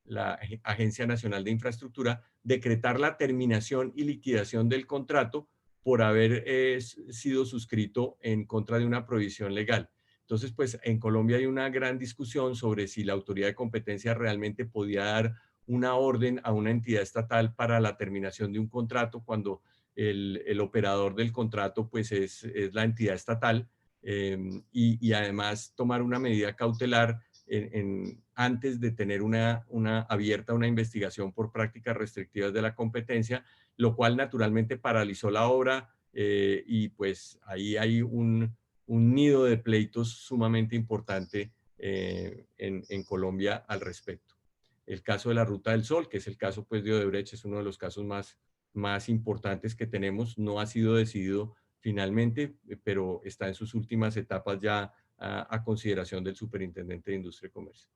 la Agencia Nacional de Infraestructura, decretar la terminación y liquidación del contrato por haber sido suscrito en contra de una prohibición legal. Entonces, pues en Colombia hay una gran discusión sobre si la autoridad de competencia realmente podía dar una orden a una entidad estatal para la terminación de un contrato cuando el operador del contrato pues es la entidad estatal y además tomar una medida cautelar antes de tener abierta una investigación por prácticas restrictivas de la competencia, lo cual naturalmente paralizó la obra y pues ahí hay un nido de pleitos sumamente importante en Colombia al respecto. El caso de la Ruta del Sol, que es el caso pues, de Odebrecht, es uno de los casos más importantes que tenemos. No ha sido decidido finalmente, pero está en sus últimas etapas ya a consideración del Superintendente de Industria y Comercio.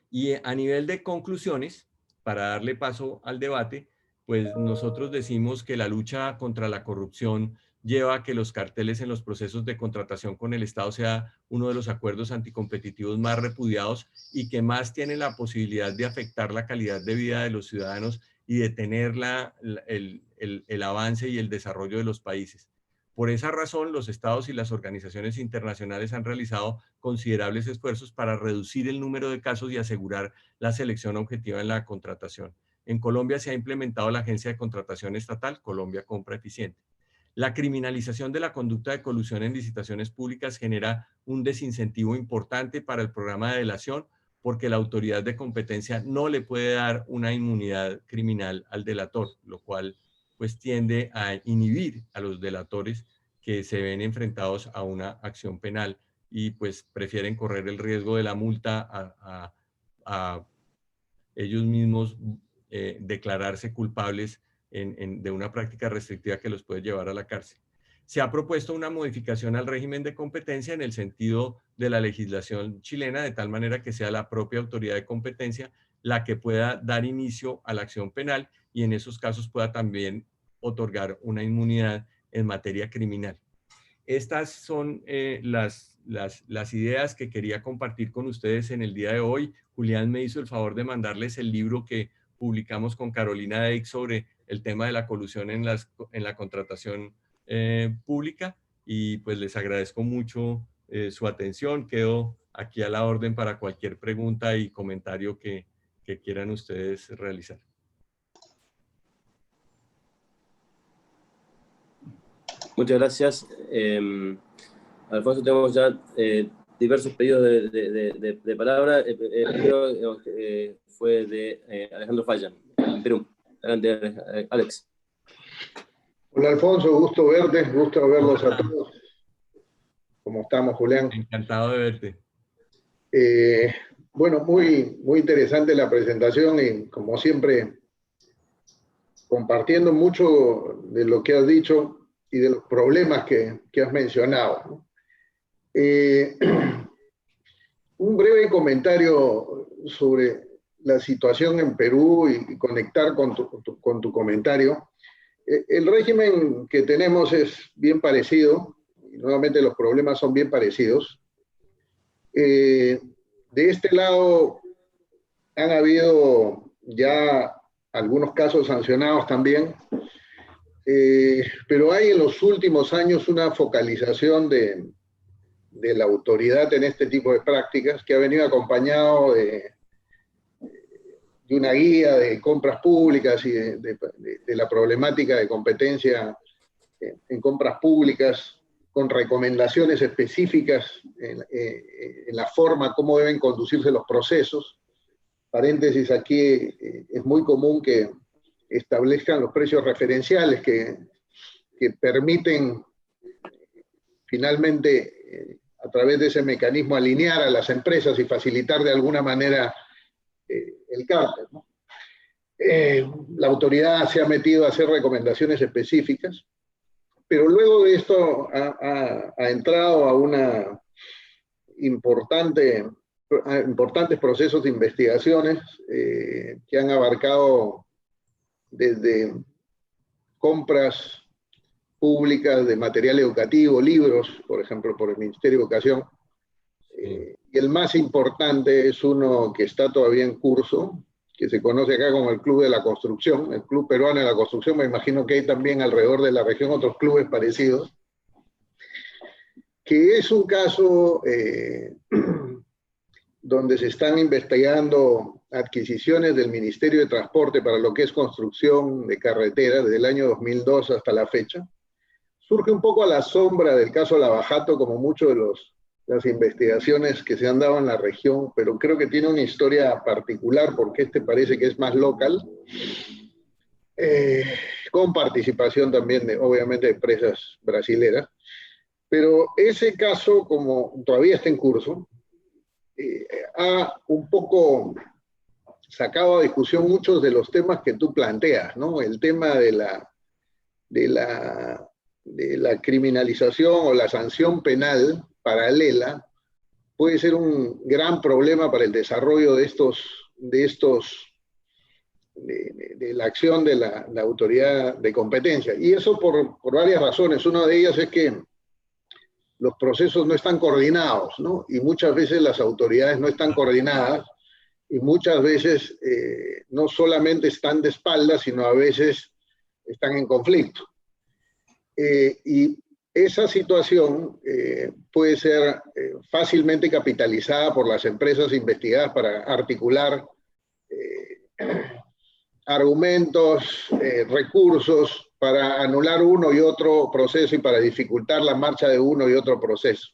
Y a nivel de conclusiones, para darle paso al debate, pues nosotros decimos que la lucha contra la corrupción lleva a que los carteles en los procesos de contratación con el Estado sea uno de los acuerdos anticompetitivos más repudiados y que más tiene la posibilidad de afectar la calidad de vida de los ciudadanos y detener el avance y el desarrollo de los países. Por esa razón, los estados y las organizaciones internacionales han realizado considerables esfuerzos para reducir el número de casos y asegurar la selección objetiva en la contratación. En Colombia se ha implementado la Agencia de Contratación Estatal, Colombia Compra Eficiente. La criminalización de la conducta de colusión en licitaciones públicas genera un desincentivo importante para el programa de delación porque la autoridad de competencia no le puede dar una inmunidad criminal al delator, lo cual pues tiende a inhibir a los delatores que se ven enfrentados a una acción penal y pues prefieren correr el riesgo de la multa a ellos mismos declararse culpables de una práctica restrictiva que los puede llevar a la cárcel. Se ha propuesto una modificación al régimen de competencia en el sentido de la legislación chilena, de tal manera que sea la propia autoridad de competencia la que pueda dar inicio a la acción penal y en esos casos pueda también otorgar una inmunidad en materia criminal. Estas son las ideas que quería compartir con ustedes en el día de hoy. Julián me hizo el favor de mandarles el libro que publicamos con Carolina Deix sobre el tema de la colusión en la contratación pública y pues les agradezco mucho su atención. Quedo aquí a la orden para cualquier pregunta y comentario que quieran ustedes realizar. Muchas gracias. Alfonso, tenemos ya diversos pedidos de palabra. Primero fue de Alejandro Falla, en Perú. Adelante, Alex. Hola Alfonso, gusto verte, gusto verlos a todos. ¿Cómo estamos, Julián? Encantado de verte. Bueno, muy interesante la presentación y como siempre compartiendo mucho de lo que has dicho y de los problemas que has mencionado. Un breve comentario sobre la situación en Perú y conectar con tu comentario. El régimen que tenemos es bien parecido, y nuevamente los problemas son bien parecidos. De este lado han habido ya algunos casos sancionados también, pero hay en los últimos años una focalización de la autoridad en este tipo de prácticas que ha venido acompañado de una guía de compras públicas y de la problemática de competencia en compras públicas, con recomendaciones específicas en la forma como deben conducirse los procesos. Paréntesis, aquí es muy común que establezcan los precios referenciales que permiten finalmente, a través de ese mecanismo, alinear a las empresas y facilitar de alguna manera el cártel, ¿no? La autoridad se ha metido a hacer recomendaciones específicas, pero luego de esto ha entrado a una importantes procesos de investigaciones que han abarcado desde compras públicas de material educativo, libros, por ejemplo, por el Ministerio de Educación. Y el más importante es uno que está todavía en curso, que se conoce acá como el Club de la Construcción, el Club Peruano de la Construcción. Me imagino que hay también alrededor de la región otros clubes parecidos, que es un caso donde se están investigando adquisiciones del Ministerio de Transporte para lo que es construcción de carreteras desde el año 2002 hasta la fecha. Surge un poco a la sombra del caso Lavajato, como muchos de las investigaciones que se han dado en la región, pero creo que tiene una historia particular porque este parece que es más local, con participación también, obviamente, de empresas brasileras. Pero ese caso, como todavía está en curso, ha un poco sacado a discusión muchos de los temas que tú planteas, ¿no? El tema de la criminalización o la sanción penal paralela puede ser un gran problema para el desarrollo de la acción de la autoridad de competencia. Y eso por varias razones. Una de ellas es que los procesos no están coordinados, ¿no? Y muchas veces las autoridades no están coordinadas y muchas veces no solamente están de espaldas, sino a veces están en conflicto. Y esa situación puede ser fácilmente capitalizada por las empresas investigadas para articular argumentos, recursos para anular uno y otro proceso y para dificultar la marcha de uno y otro proceso.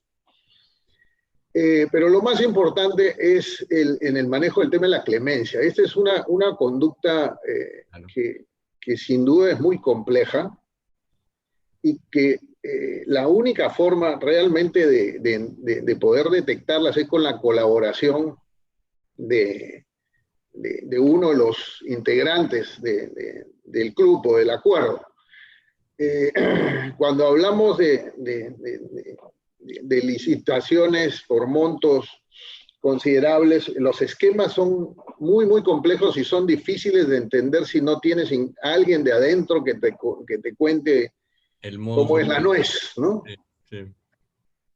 Pero lo más importante es en el manejo del tema de la clemencia. Esta es una conducta que sin duda es muy compleja y que la única forma realmente de poder detectarlas es con la colaboración de uno de los integrantes del grupo, del acuerdo. Cuando hablamos de licitaciones por montos considerables, los esquemas son muy, muy complejos y son difíciles de entender si no tienes a alguien de adentro que te cuente cómo es la nuez, ¿no? Sí, sí.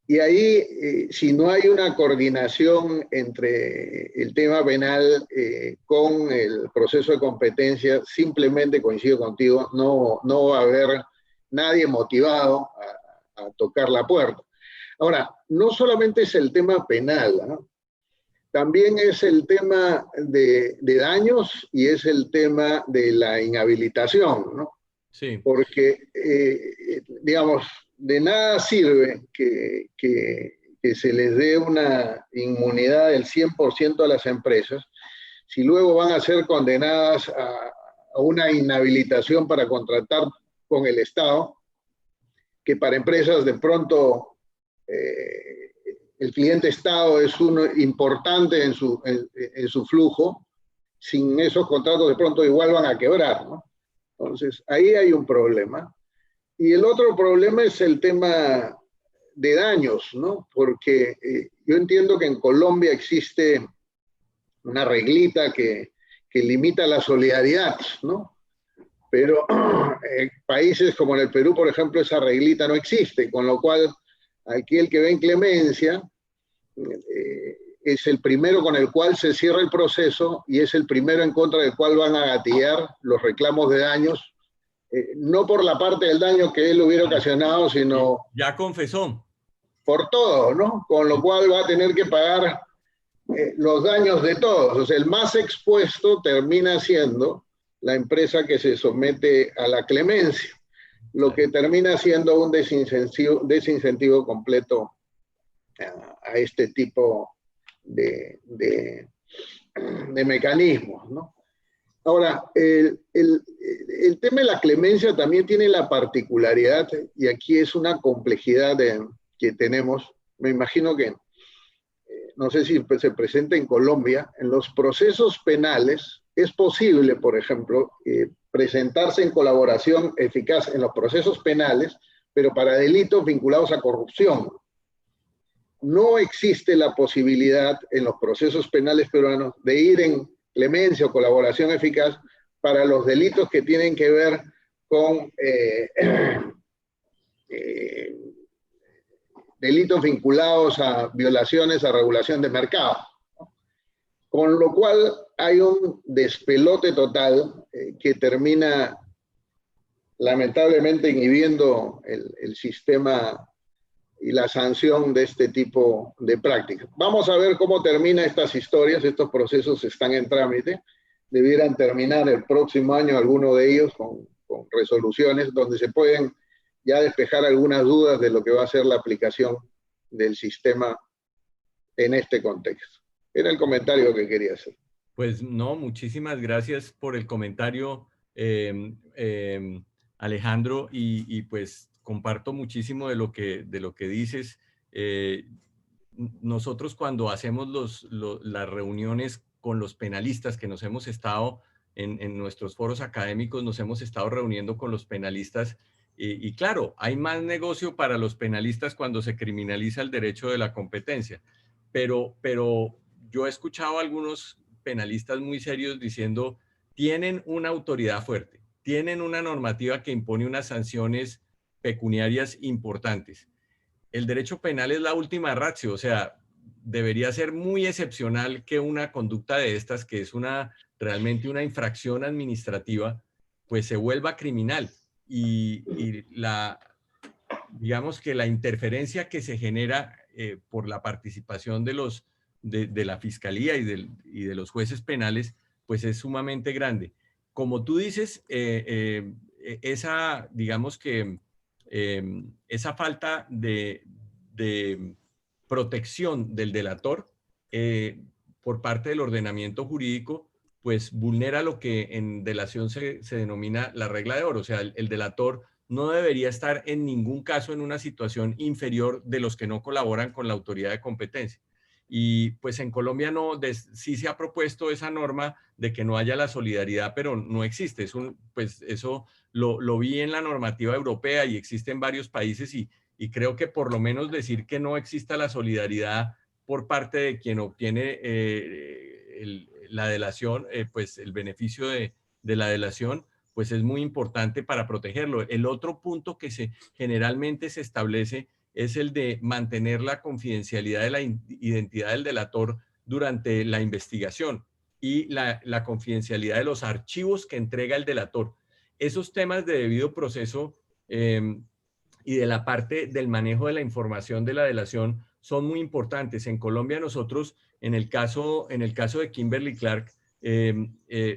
Y ahí, si no hay una coordinación entre el tema penal con el proceso de competencia, simplemente, coincido contigo, no va a haber nadie motivado a tocar la puerta. Ahora, no solamente es el tema penal, ¿no? También es el tema de daños y es el tema de la inhabilitación, ¿no? Sí. Porque, digamos, de nada sirve que se les dé una inmunidad del 100% a las empresas si luego van a ser condenadas a una inhabilitación para contratar con el Estado, que para empresas de pronto el cliente Estado es uno importante en su flujo, sin esos contratos de pronto igual van a quebrar, ¿no? Entonces, ahí hay un problema. Y el otro problema es el tema de daños, ¿no? Porque yo entiendo que en Colombia existe una reglita que limita la solidaridad, ¿no? Pero en países como en el Perú, por ejemplo, esa reglita no existe, con lo cual aquí el que ve inclemencia es el primero con el cual se cierra el proceso y es el primero en contra del cual van a gatillar los reclamos de daños, no por la parte del daño que él hubiera ocasionado, sino ya confesó. Por todo, ¿no? Con lo cual va a tener que pagar los daños de todos. O sea, el más expuesto termina siendo la empresa que se somete a la clemencia, lo que termina siendo un desincentivo completo a este tipo de mecanismos, ¿no? Ahora, el tema de la clemencia también tiene la particularidad, y aquí es una complejidad que tenemos, me imagino que, no sé si se presenta en Colombia, en los procesos penales es posible, por ejemplo, presentarse en colaboración eficaz en los procesos penales, pero para delitos vinculados a corrupción. No existe la posibilidad en los procesos penales peruanos de ir en clemencia o colaboración eficaz para los delitos que tienen que ver con delitos vinculados a violaciones a regulación de mercado. Con lo cual hay un despelote total que termina lamentablemente inhibiendo el sistema y la sanción de este tipo de prácticas. Vamos a ver cómo termina estas historias. Estos procesos están en trámite. Debieran terminar el próximo año alguno de ellos con resoluciones donde se pueden ya despejar algunas dudas de lo que va a ser la aplicación del sistema en este contexto. Era el comentario que quería hacer. Pues no, muchísimas gracias por el comentario, Alejandro, y pues comparto muchísimo de lo que dices. Nosotros cuando hacemos las reuniones con los penalistas que nos hemos estado en nuestros foros académicos, nos hemos estado reuniendo con los penalistas y claro, hay más negocio para los penalistas cuando se criminaliza el derecho de la competencia, pero yo he escuchado a algunos penalistas muy serios diciendo, tienen una autoridad fuerte, tienen una normativa que impone unas sanciones pecuniarias importantes. El derecho penal es la última ratio, o sea, debería ser muy excepcional que una conducta de estas, que es realmente una infracción administrativa, pues se vuelva criminal. Y digamos que la interferencia que se genera por la participación de la fiscalía y de los jueces penales, pues es sumamente grande. Como tú dices, digamos que esa falta de protección del delator por parte del ordenamiento jurídico, pues vulnera lo que en delación se denomina la regla de oro. O sea, el delator no debería estar en ningún caso en una situación inferior de los que no colaboran con la autoridad de competencia. Y pues en Colombia sí se ha propuesto esa norma de que no haya la solidaridad, pero no existe. Pues eso lo vi en la normativa europea y existe en varios países y creo que por lo menos decir que no exista la solidaridad por parte de quien obtiene la delación, pues el beneficio de la delación, pues es muy importante para protegerlo. El otro punto que generalmente se establece es el de mantener la confidencialidad de la identidad del delator durante la investigación y la confidencialidad de los archivos que entrega el delator. Esos temas de debido proceso y de la parte del manejo de la información de la delación son muy importantes. En Colombia nosotros, en el caso de Kimberly Clark,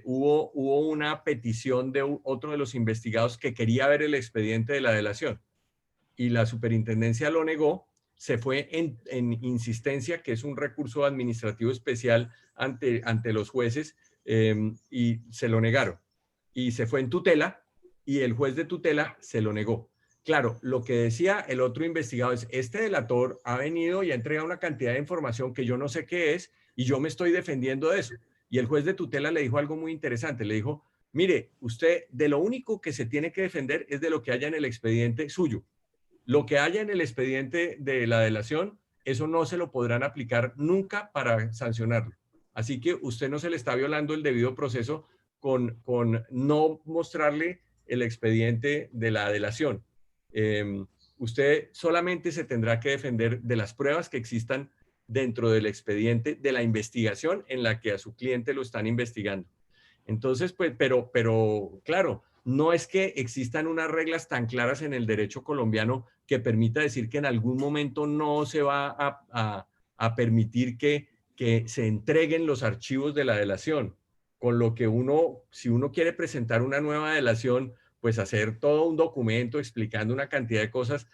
hubo una petición de otro de los investigados que quería ver el expediente de la delación y la superintendencia lo negó. Se fue en insistencia, que es un recurso administrativo especial ante los jueces, y se lo negaron. Y se fue en tutela y el juez de tutela se lo negó. Claro, lo que decía el otro investigado es, este delator ha venido y ha entregado una cantidad de información que yo no sé qué es y yo me estoy defendiendo de eso. Y el juez de tutela le dijo algo muy interesante, le dijo, mire, usted de lo único que se tiene que defender es de lo que haya en el expediente suyo. Lo que haya en el expediente de la delación, eso no se lo podrán aplicar nunca para sancionarlo. Así que usted no se le está violando el debido proceso con no mostrarle el expediente de la delación. Usted solamente se tendrá que defender de las pruebas que existan dentro del expediente de la investigación en la que a su cliente lo están investigando. Entonces, pues, pero claro, no es que existan unas reglas tan claras en el derecho colombiano que permita decir que en algún momento no se va a permitir que se entreguen los archivos de la delación. Con lo que si uno quiere presentar una nueva delación, pues hacer todo un documento explicando una cantidad de cosas,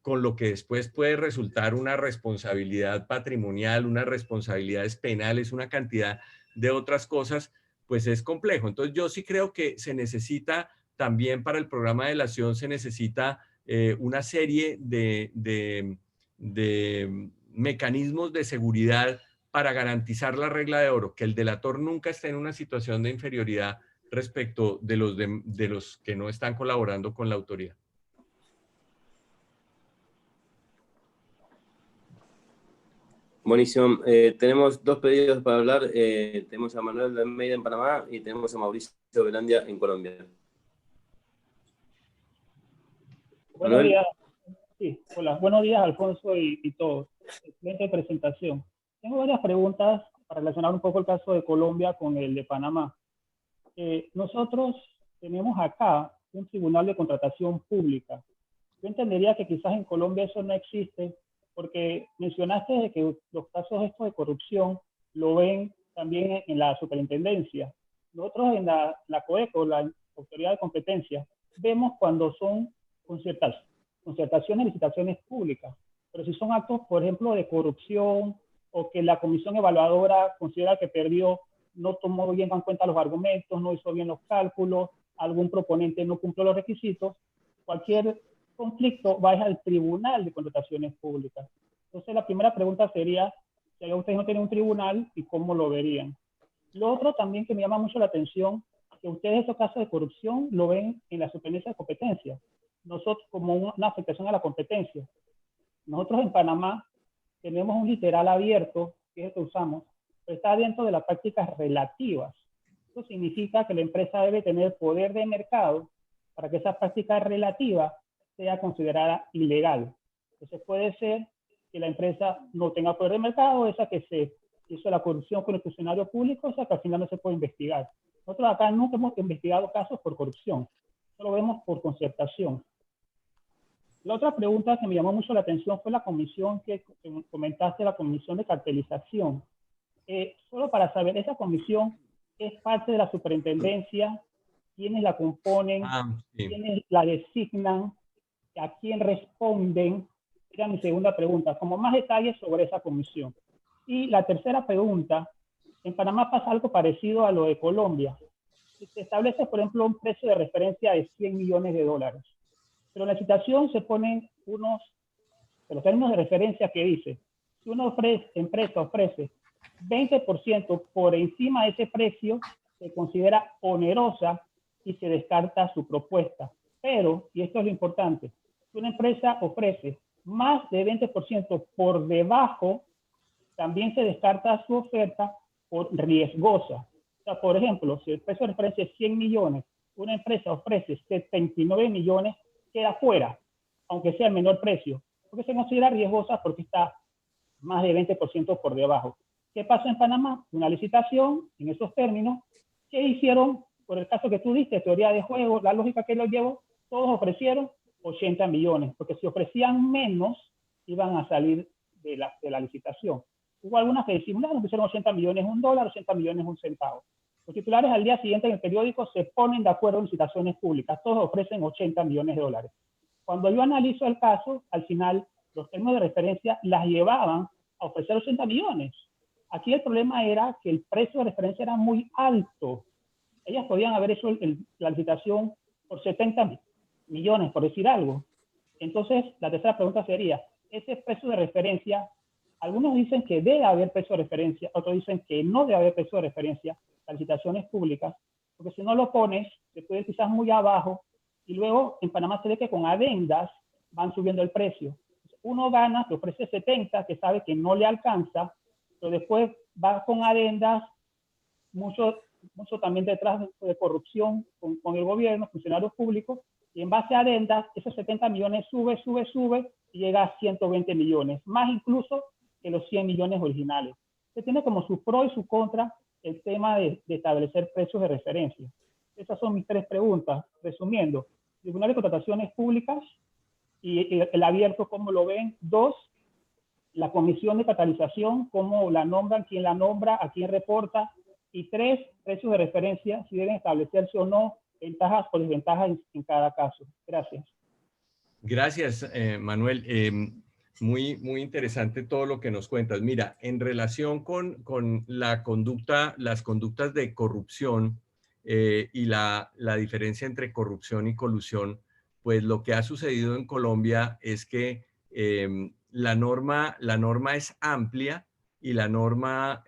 con lo que después puede resultar una responsabilidad patrimonial, unas responsabilidades penales, una cantidad de otras cosas, pues es complejo. Entonces yo sí creo que se necesita también para el programa de delación, se necesita una serie de mecanismos de seguridad para garantizar la regla de oro, que el delator nunca esté en una situación de inferioridad respecto de los que no están colaborando con la autoridad. Buenísimo. Tenemos dos pedidos para hablar. Tenemos a Manuel de Almeida en Panamá y tenemos a Mauricio Velandia en Colombia. Buenos días. Sí, hola. Buenos días, Alfonso y todos. Excelente presentación. Tengo varias preguntas para relacionar un poco el caso de Colombia con el de Panamá. Nosotros tenemos acá un tribunal de contratación pública. Yo entendería que quizás en Colombia eso no existe, porque mencionaste de que los casos estos de corrupción lo ven también en la superintendencia. Nosotros en la COECO, la Autoridad de Competencia, vemos cuando son concertaciones, licitaciones públicas. Pero si son actos, por ejemplo, de corrupción o que la comisión evaluadora considera que perdió, no tomó bien en cuenta los argumentos, no hizo bien los cálculos, algún proponente no cumplió los requisitos, cualquier conflicto va al Tribunal de Contrataciones Públicas. Entonces, la primera pregunta sería, si ustedes no tienen un tribunal, ¿y cómo lo verían? Lo otro también que me llama mucho la atención, que ustedes esos casos de corrupción lo ven en la superintendencia de competencia. Nosotros como una afectación a la competencia. Nosotros en Panamá tenemos un literal abierto, que es el que usamos, pero está dentro de las prácticas relativas. Eso significa que la empresa debe tener poder de mercado para que esa práctica relativa sea considerada ilegal. Entonces puede ser que la empresa no tenga poder de mercado, esa que se hizo la corrupción con el funcionario público, o sea que al final no se puede investigar. Nosotros acá nunca hemos investigado casos por corrupción, solo vemos por concertación. La otra pregunta que me llamó mucho la atención fue la comisión que comentaste, la comisión de cartelización. Solo para saber, ¿esa comisión es parte de la superintendencia? ¿Quiénes la componen? Sí. ¿Quiénes la designan? ¿A quién responden? Era mi segunda pregunta, como más detalles sobre esa comisión. Y la tercera pregunta En Panamá pasa algo parecido a lo de Colombia. Se establece, por ejemplo, un precio de referencia de 100 millones de dólares. Pero en la licitación se ponen los términos de referencia que dice, si una empresa ofrece 20% por encima de ese precio, se considera onerosa y se descarta su propuesta. Pero, y esto es lo importante, si una empresa ofrece más de 20% por debajo, también se descarta su oferta por riesgosa. O sea, por ejemplo, si el precio de referencia es 100 millones, una empresa ofrece 79 millones, queda fuera, aunque sea el menor precio, porque se considera riesgosa porque está más de 20% por debajo. ¿Qué pasó en Panamá? Una licitación en esos términos. ¿Qué hicieron? Por el caso que tú diste, teoría de juego, la lógica que lo llevo, todos ofrecieron 80 millones, porque si ofrecían menos, iban a salir de la licitación. Hubo algunas que disimularon, pusieron 80 millones $1, 80 millones $1. Los titulares al día siguiente en el periódico se ponen de acuerdo en licitaciones públicas, todos ofrecen 80 millones de dólares. Cuando yo analizo el caso, al final los términos de referencia las llevaban a ofrecer 80 millones. Aquí el problema era que el precio de referencia era muy alto. Ellas podían haber hecho la licitación por 70 millones, por decir algo. Entonces, la tercera pregunta sería, ese precio de referencia, algunos dicen que debe haber precio de referencia, otros dicen que no debe haber precio de referencia, las licitaciones públicas, porque si no lo pones, se puede quizás muy abajo, y luego en Panamá se ve que con adendas van subiendo el precio. Uno gana, te ofrece 70, que sabe que no le alcanza, pero después va con adendas, mucho también detrás de corrupción con el gobierno, funcionarios públicos, y en base a adendas, esos 70 millones sube y llega a 120 millones, más incluso que los 100 millones originales. Se tiene como su pro y su contra el tema de establecer precios de referencia. Esas son mis tres preguntas. Resumiendo, Tribunal de Contrataciones Públicas y el abierto, ¿cómo lo ven? 2, la comisión de catalización, cómo la nombran, quién la nombra, a quién reporta. Y 3, precios de referencia, si deben establecerse o no, ventajas o desventajas en cada caso. Gracias. Gracias, Manuel. Muy interesante todo lo que nos cuentas. Mira, en relación con las conductas de corrupción y la diferencia entre corrupción y colusión, pues lo que ha sucedido en Colombia es que la norma es amplia y la norma,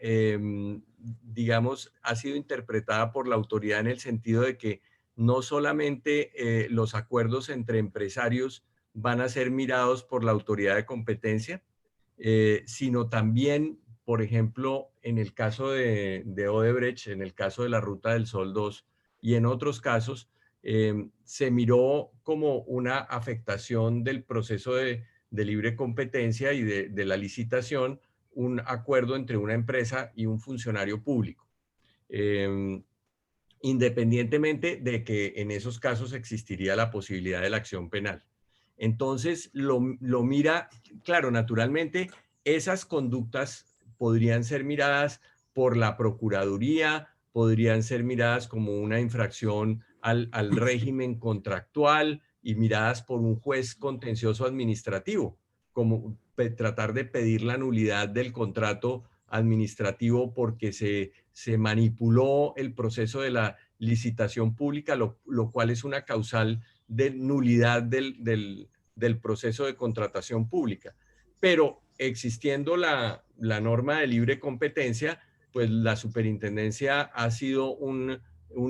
digamos, ha sido interpretada por la autoridad en el sentido de que no solamente los acuerdos entre empresarios van a ser mirados por la autoridad de competencia, sino también, por ejemplo, en el caso de Odebrecht, en el caso de la Ruta del Sol 2 y en otros casos, se miró como una afectación del proceso de libre competencia y de la licitación, un acuerdo entre una empresa y un funcionario público. Independientemente de que en esos casos existiría la posibilidad de la acción penal. Entonces, lo mira, claro, naturalmente, esas conductas podrían ser miradas por la Procuraduría, podrían ser miradas como una infracción al régimen contractual y miradas por un juez contencioso administrativo, como tratar de pedir la nulidad del contrato administrativo porque se manipuló el proceso de la licitación pública, lo cual es una causal de nulidad del proceso de contratación pública. Pero existiendo la norma de libre competencia, pues la superintendencia ha sido un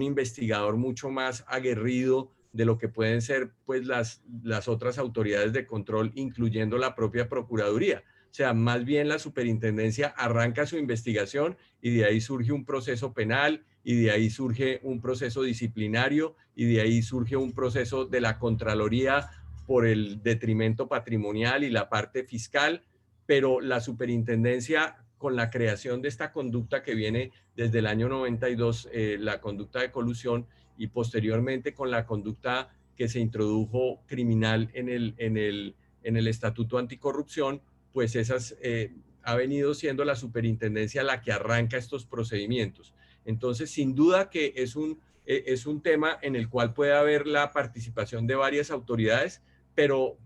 investigador mucho más aguerrido de lo que pueden ser pues las otras autoridades de control, incluyendo la propia Procuraduría. O sea, más bien la superintendencia arranca su investigación y de ahí surge un proceso penal y de ahí surge un proceso disciplinario y de ahí surge un proceso de la Contraloría por el detrimento patrimonial y la parte fiscal, pero la superintendencia con la creación de esta conducta que viene desde el año 92, la conducta de colusión, y posteriormente con la conducta que se introdujo criminal en el Estatuto Anticorrupción, pues ha venido siendo la superintendencia la que arranca estos procedimientos. Entonces, sin duda que es un tema en el cual puede haber la participación de varias autoridades, pero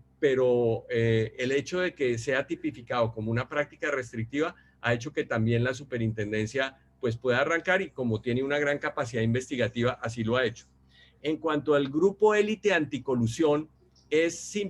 el hecho de que sea tipificado como una práctica restrictiva ha hecho que también la superintendencia pues pueda arrancar, y como tiene una gran capacidad investigativa, así lo ha hecho. En cuanto al grupo élite anticolusión,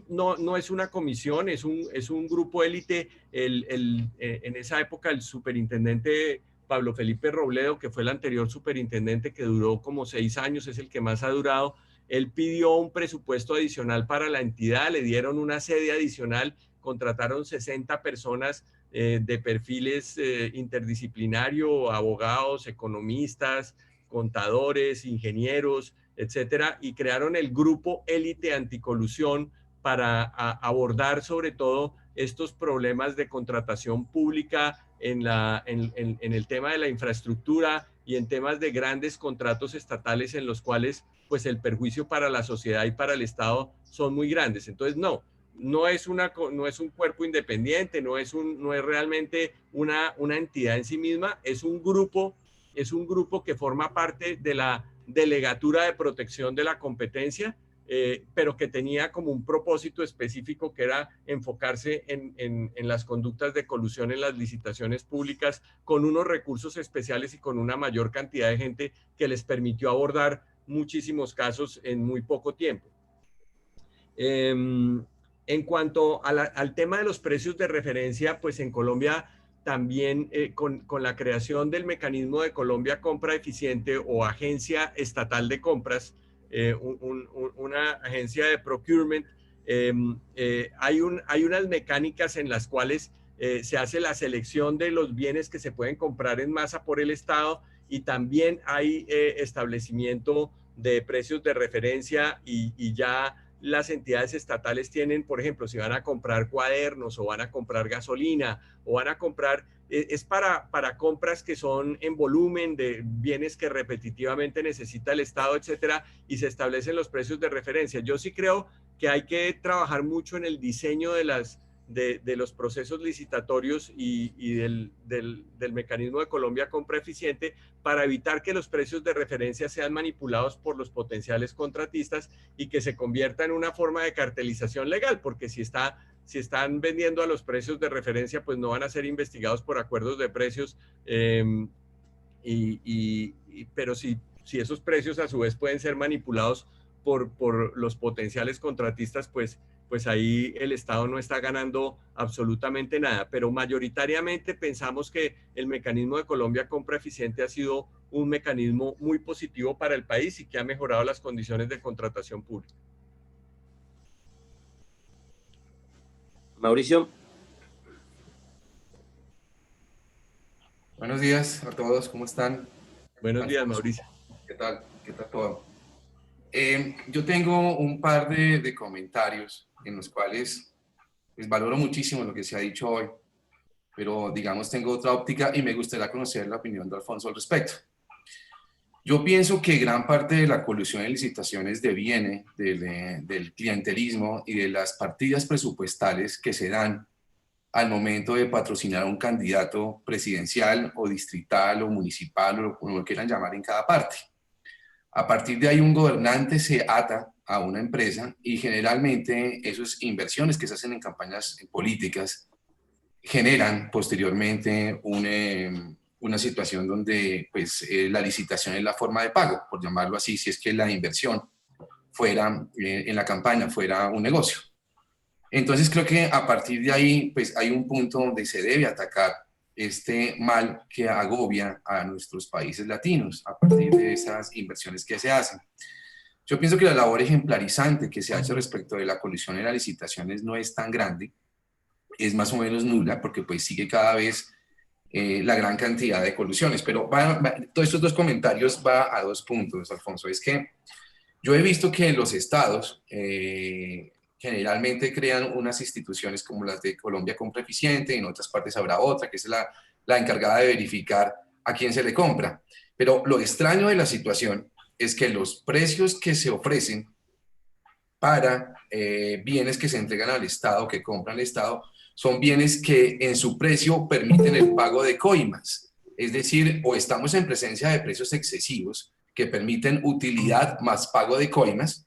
no es una comisión, es un grupo élite. En esa época el superintendente Pablo Felipe Robledo, que fue el anterior superintendente, que duró como 6 años, es el que más ha durado, él pidió un presupuesto adicional para la entidad, le dieron una sede adicional, contrataron 60 personas de perfiles interdisciplinario, abogados, economistas, contadores, ingenieros, etcétera, y crearon el grupo élite anticolusión para abordar sobre todo estos problemas de contratación pública en el tema de la infraestructura y en temas de grandes contratos estatales en los cuales pues el perjuicio para la sociedad y para el Estado son muy grandes. Entonces no es un cuerpo independiente, no es realmente una entidad en sí misma, es un grupo que forma parte de la Delegatura de Protección de la Competencia, pero que tenía como un propósito específico, que era enfocarse en las conductas de colusión en las licitaciones públicas, con unos recursos especiales y con una mayor cantidad de gente que les permitió abordar muchísimos casos en muy poco tiempo. En cuanto al tema de los precios de referencia, pues en Colombia también con la creación del mecanismo de Colombia Compra Eficiente o Agencia Estatal de Compras, una agencia de procurement, hay unas mecánicas en las cuales se hace la selección de los bienes que se pueden comprar en masa por el Estado, y también hay establecimiento de precios de referencia, y ya las entidades estatales tienen, por ejemplo, si van a comprar cuadernos o van a comprar gasolina o van a comprar, es para compras que son en volumen de bienes que repetitivamente necesita el Estado, etcétera, y se establecen los precios de referencia. Yo sí creo que hay que trabajar mucho en el diseño de los procesos licitatorios y del mecanismo de Colombia Compra Eficiente, para evitar que los precios de referencia sean manipulados por los potenciales contratistas y que se convierta en una forma de cartelización legal, porque si están vendiendo a los precios de referencia, pues no van a ser investigados por acuerdos de precios, pero si esos precios a su vez pueden ser manipulados por los potenciales contratistas, pues ahí el Estado no está ganando absolutamente nada. Pero mayoritariamente pensamos que el mecanismo de Colombia Compra Eficiente ha sido un mecanismo muy positivo para el país y que ha mejorado las condiciones de contratación pública. Mauricio. Buenos días a todos, ¿cómo están? Buenos días, Mauricio. ¿Qué tal? ¿Qué tal todo? Yo tengo un par de comentarios en los cuales pues, valoro muchísimo lo que se ha dicho hoy, pero digamos tengo otra óptica y me gustaría conocer la opinión de Alfonso al respecto. Yo pienso que gran parte de la colusión en licitaciones deviene del clientelismo y de las partidas presupuestales que se dan al momento de patrocinar a un candidato presidencial o distrital o municipal o como lo quieran llamar en cada parte. A partir de ahí un gobernante se ata a una empresa y generalmente esas inversiones que se hacen en campañas políticas generan posteriormente una situación donde pues, la licitación es la forma de pago, por llamarlo así, si es que la inversión fuera en la campaña fuera un negocio. Entonces creo que a partir de ahí pues, hay un punto donde se debe atacar este mal que agobia a nuestros países latinos a partir de esas inversiones que se hacen. Yo pienso que la labor ejemplarizante que se ha hecho respecto de la colusión en las licitaciones no es tan grande, es más o menos nula, porque pues sigue cada vez la gran cantidad de colusiones. Pero todos estos dos comentarios va a dos puntos, Alfonso. Es que yo he visto que los estados generalmente crean unas instituciones como las de Colombia Compra Eficiente, en otras partes habrá otra, que es la encargada de verificar a quién se le compra. Pero lo extraño de la situación es que los precios que se ofrecen para bienes que se entregan al Estado, que compra el Estado, son bienes que en su precio permiten el pago de coimas. Es decir, o estamos en presencia de precios excesivos que permiten utilidad más pago de coimas,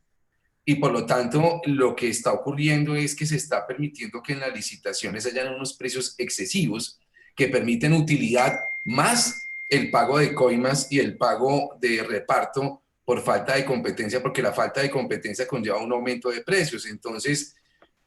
y por lo tanto lo que está ocurriendo es que se está permitiendo que en las licitaciones hayan unos precios excesivos que permiten utilidad más el pago de coimas y el pago de reparto por falta de competencia, porque la falta de competencia conlleva un aumento de precios. Entonces,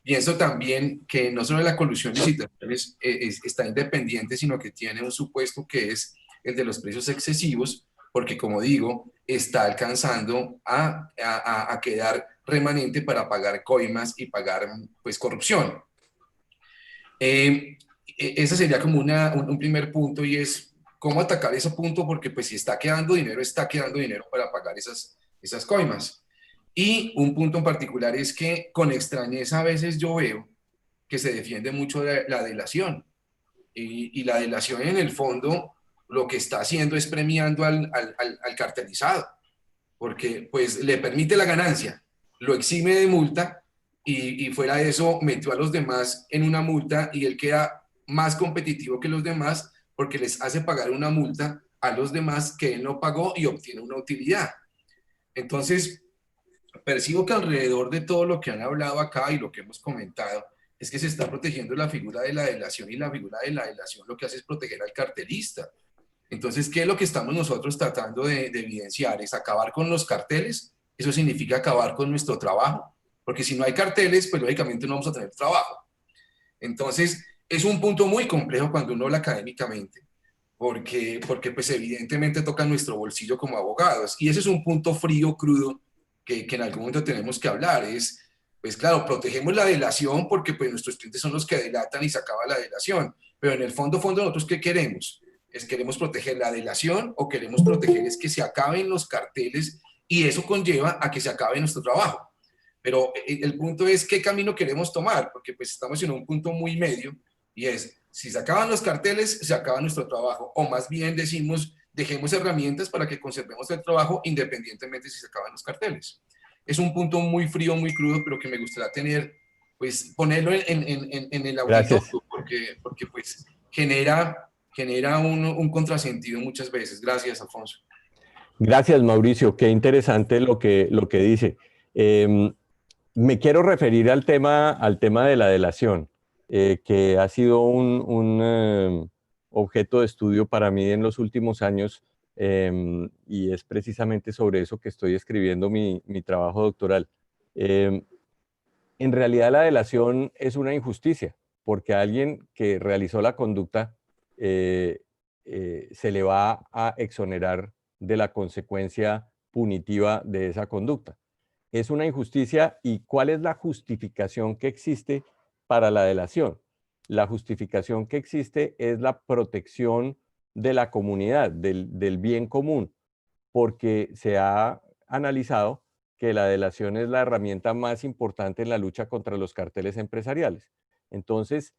pienso también que no solo la colusión licitacional está independiente, sino que tiene un supuesto que es el de los precios excesivos, porque como digo, está alcanzando a quedar remanente para pagar coimas y pagar pues corrupción. Ese sería como un primer punto, y es cómo atacar ese punto, porque pues si está quedando dinero para pagar esas coimas. Y un punto en particular es que con extrañeza a veces yo veo que se defiende mucho la delación, y la delación en el fondo lo que está haciendo es premiando al cartelizado, porque pues le permite la ganancia, lo exime de multa, y fuera de eso metió a los demás en una multa, y él queda más competitivo que los demás porque les hace pagar una multa a los demás que él no pagó y obtiene una utilidad. Entonces, percibo que alrededor de todo lo que han hablado acá y lo que hemos comentado, es que se está protegiendo la figura de la delación, y la figura de la delación lo que hace es proteger al cartelista. Entonces, ¿qué es lo que estamos nosotros tratando de evidenciar? Es acabar con los carteles. Eso significa acabar con nuestro trabajo, porque si no hay carteles, pues lógicamente no vamos a tener trabajo. Entonces, es un punto muy complejo cuando uno habla académicamente, porque pues evidentemente toca nuestro bolsillo como abogados, y ese es un punto frío, crudo, que en algún momento tenemos que hablar. Es, pues claro, protegemos la delación porque pues nuestros clientes son los que delatan y se acaba la delación, pero en el fondo nosotros ¿qué queremos? ¿Queremos proteger la delación o queremos proteger es que se acaben los carteles, y eso conlleva a que se acabe nuestro trabajo? Pero el punto es qué camino queremos tomar, porque pues estamos en un punto muy medio, y es, si se acaban los carteles, se acaba nuestro trabajo, o más bien decimos, dejemos herramientas para que conservemos el trabajo independientemente si se acaban los carteles. Es un punto muy frío, muy crudo, pero que me gustaría tener, pues ponerlo en el auditorio, porque pues genera un contrasentido muchas veces. Gracias, Alfonso. Gracias, Mauricio. Qué interesante lo que dice. Me quiero referir al tema de la delación, que ha sido un objeto de estudio para mí en los últimos años, y es precisamente sobre eso que estoy escribiendo mi trabajo doctoral. En realidad la delación es una injusticia, porque a alguien que realizó la conducta se le va a exonerar de la consecuencia punitiva de esa conducta. Es una injusticia. ¿Y cuál es la justificación que existe para la delación? La justificación que existe es la protección de la comunidad, del bien común, porque se ha analizado que la delación es la herramienta más importante en la lucha contra los carteles empresariales. Entonces,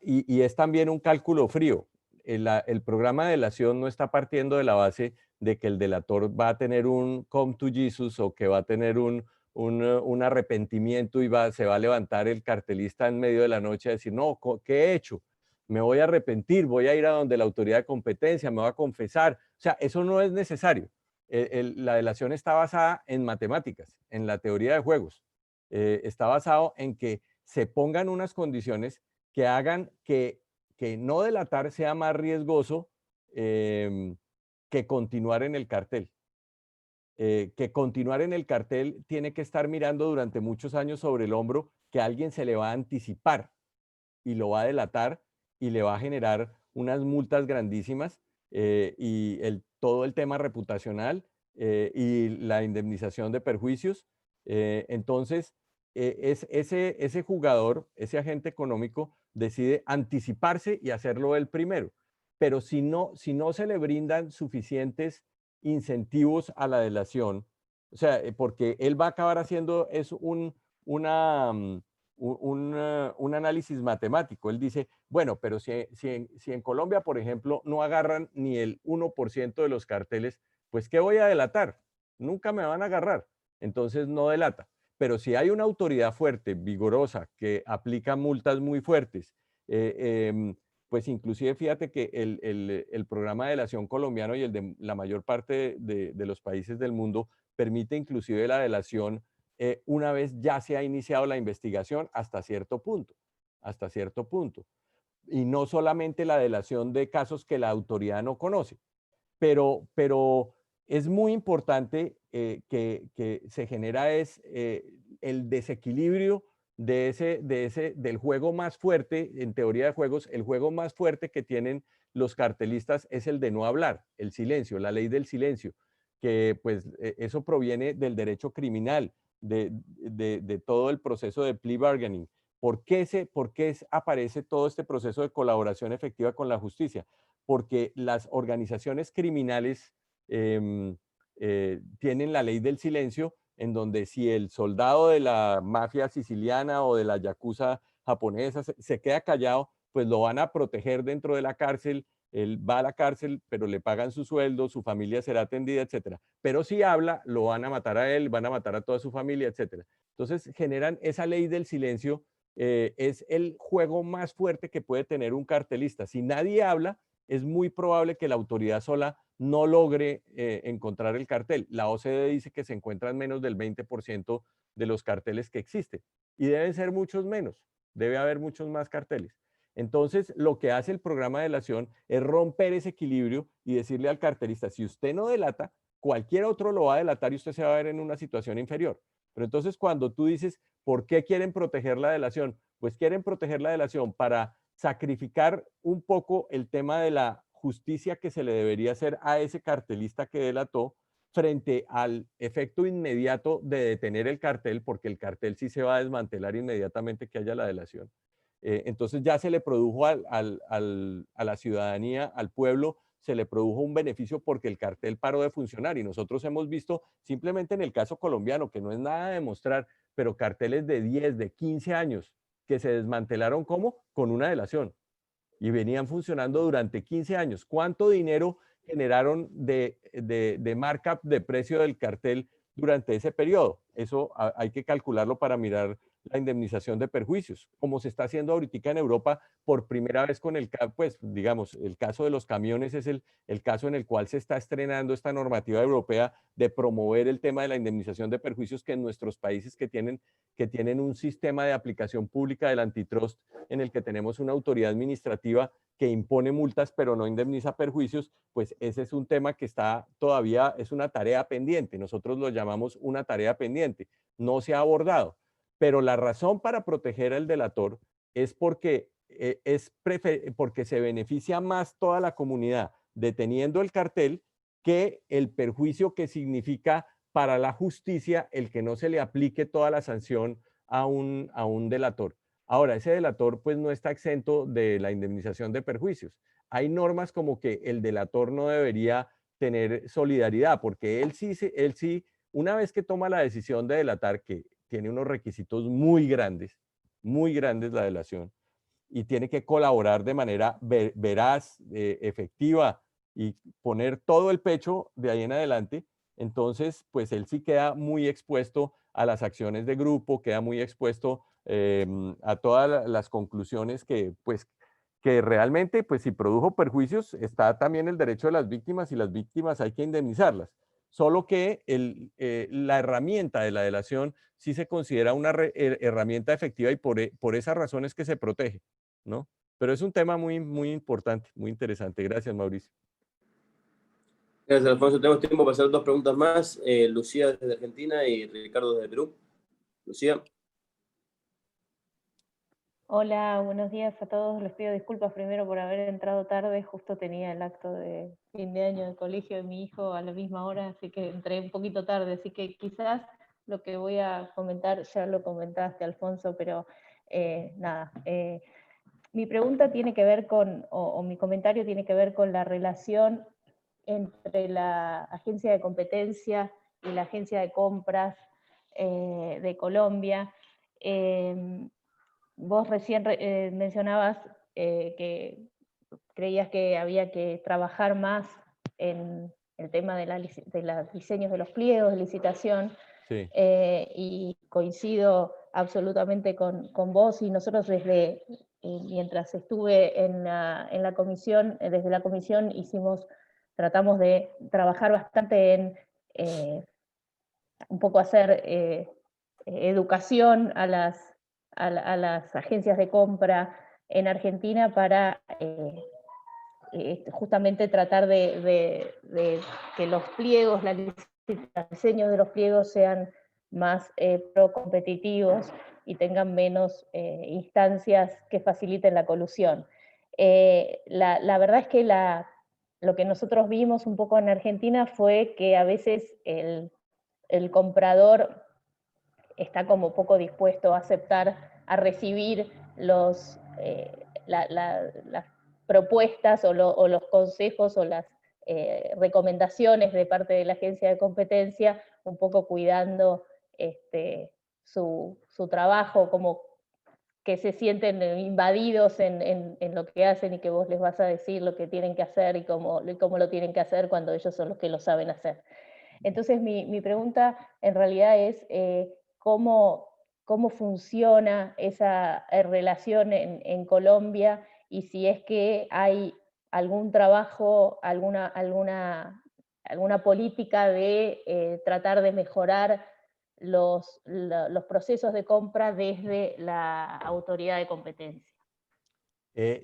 y es también un cálculo frío. El programa de delación no está partiendo de la base de que el delator va a tener un come to Jesus, o que va a tener un arrepentimiento y se va a levantar el cartelista en medio de la noche a decir, no, ¿qué he hecho? Me voy a arrepentir, voy a ir a donde la autoridad de competencia, me voy a confesar. O sea, eso no es necesario. La delación está basada en matemáticas, en la teoría de juegos. Está basado en que se pongan unas condiciones que hagan que no delatar sea más riesgoso que continuar en el cartel. Que continuar en el cartel tiene que estar mirando durante muchos años sobre el hombro que alguien se le va a anticipar y lo va a delatar y le va a generar unas multas grandísimas, y todo el tema reputacional y la indemnización de perjuicios. Entonces, ese jugador, ese agente económico, decide anticiparse y hacerlo él primero. Pero si no se le brindan suficientes incentivos a la delación, o sea, porque él va a acabar haciendo un análisis matemático. Él dice, bueno, pero si en Colombia, por ejemplo, no agarran ni el 1% de los carteles, pues ¿qué voy a delatar? Nunca me van a agarrar. Entonces no delata. Pero si hay una autoridad fuerte, vigorosa, que aplica multas muy fuertes, pues inclusive fíjate que el programa de delación colombiano y el de la mayor parte de los países del mundo permite inclusive la delación una vez ya se ha iniciado la investigación hasta cierto punto. y no solamente la delación de casos que la autoridad no conoce. Pero es muy importante que se genera el desequilibrio del juego más fuerte, en teoría de juegos, el juego más fuerte que tienen los cartelistas es el de no hablar, el silencio, la ley del silencio, que pues eso proviene del derecho criminal, de todo el proceso de plea bargaining. ¿Por qué aparece todo este proceso de colaboración efectiva con la justicia? Porque las organizaciones criminales tienen la ley del silencio, en donde si el soldado de la mafia siciliana o de la yakuza japonesa se queda callado, pues lo van a proteger dentro de la cárcel, él va a la cárcel, pero le pagan su sueldo, su familia será atendida, etcétera. Pero si habla, lo van a matar a él, van a matar a toda su familia, etcétera. Entonces generan esa ley del silencio, es el juego más fuerte que puede tener un cartelista. Si nadie habla, es muy probable que la autoridad sola no logre encontrar el cartel. La OCDE dice que se encuentran menos del 20% de los carteles que existen y deben ser muchos menos, debe haber muchos más carteles. Entonces, lo que hace el programa de delación es romper ese equilibrio y decirle al cartelista, si usted no delata, cualquier otro lo va a delatar y usted se va a ver en una situación inferior. Pero entonces, cuando tú dices, ¿por qué quieren proteger la delación? Pues quieren proteger la delación para sacrificar un poco el tema de la justicia que se le debería hacer a ese cartelista que delató frente al efecto inmediato de detener el cartel, porque el cartel sí se va a desmantelar inmediatamente que haya la delación. Entonces ya se le produjo a la ciudadanía, al pueblo, se le produjo un beneficio porque el cartel paró de funcionar y nosotros hemos visto simplemente en el caso colombiano, que no es nada de demostrar, pero carteles de 10, de 15 años que se desmantelaron ¿cómo? Con una delación y venían funcionando durante 15 años. ¿Cuánto dinero generaron de markup de precio del cartel durante ese periodo? Eso hay que calcularlo para mirar la indemnización de perjuicios, como se está haciendo ahorita en Europa por primera vez con pues digamos, el caso de los camiones es el caso en el cual se está estrenando esta normativa europea de promover el tema de la indemnización de perjuicios que en nuestros países que tienen un sistema de aplicación pública del antitrust en el que tenemos una autoridad administrativa que impone multas pero no indemniza perjuicios, pues ese es un tema que está todavía, es una tarea pendiente, nosotros lo llamamos una tarea pendiente, no se ha abordado. Pero la razón para proteger al delator es porque, porque se beneficia más toda la comunidad deteniendo el cartel que el perjuicio que significa para la justicia el que no se le aplique toda la sanción a un delator. Ahora, ese delator pues no está exento de la indemnización de perjuicios. Hay normas como que el delator no debería tener solidaridad porque él sí, una vez que toma la decisión de delatar, que tiene unos requisitos muy grandes la delación, y tiene que colaborar de manera veraz, efectiva y poner todo el pecho de ahí en adelante, entonces pues él sí queda muy expuesto a las acciones de grupo, queda muy expuesto a todas las conclusiones que realmente, pues si produjo perjuicios, está también el derecho de las víctimas y las víctimas hay que indemnizarlas. Solo que la herramienta de la delación sí se considera una herramienta efectiva y por esas razones que se protege, ¿no? Pero es un tema muy, muy importante, muy interesante. Gracias, Mauricio. Gracias, Alfonso. Tenemos tiempo para hacer dos preguntas más. Lucía desde Argentina y Ricardo desde Perú. Lucía. Hola, buenos días a todos. Les pido disculpas primero por haber entrado tarde. Justo tenía el acto de fin de año del colegio de mi hijo a la misma hora, así que entré un poquito tarde. Así que quizás lo que voy a comentar ya lo comentaste, Alfonso, pero nada. Mi pregunta tiene que ver o mi comentario tiene que ver con la relación entre la Agencia de Competencia y la Agencia de Compras de Colombia. Vos recién mencionabas que creías que había que trabajar más en el tema de los diseños de los pliegos de licitación, sí. Y coincido absolutamente con vos, y nosotros mientras estuve en la comisión, desde la comisión tratamos de trabajar bastante en un poco hacer educación a las agencias de compra en Argentina para justamente tratar de que los pliegos, los diseños de los pliegos sean más pro-competitivos y tengan menos instancias que faciliten la colusión. La verdad es que lo que nosotros vimos un poco en Argentina fue que a veces el comprador está como poco dispuesto a aceptar, a recibir las propuestas o los consejos o las recomendaciones de parte de la agencia de competencia, un poco cuidando su trabajo, como que se sienten invadidos en lo que hacen y que vos les vas a decir lo que tienen que hacer y cómo lo tienen que hacer cuando ellos son los que lo saben hacer. Entonces mi pregunta en realidad es cómo funciona esa relación en Colombia y si es que hay algún trabajo, alguna política de tratar de mejorar los procesos de compra desde la autoridad de competencia.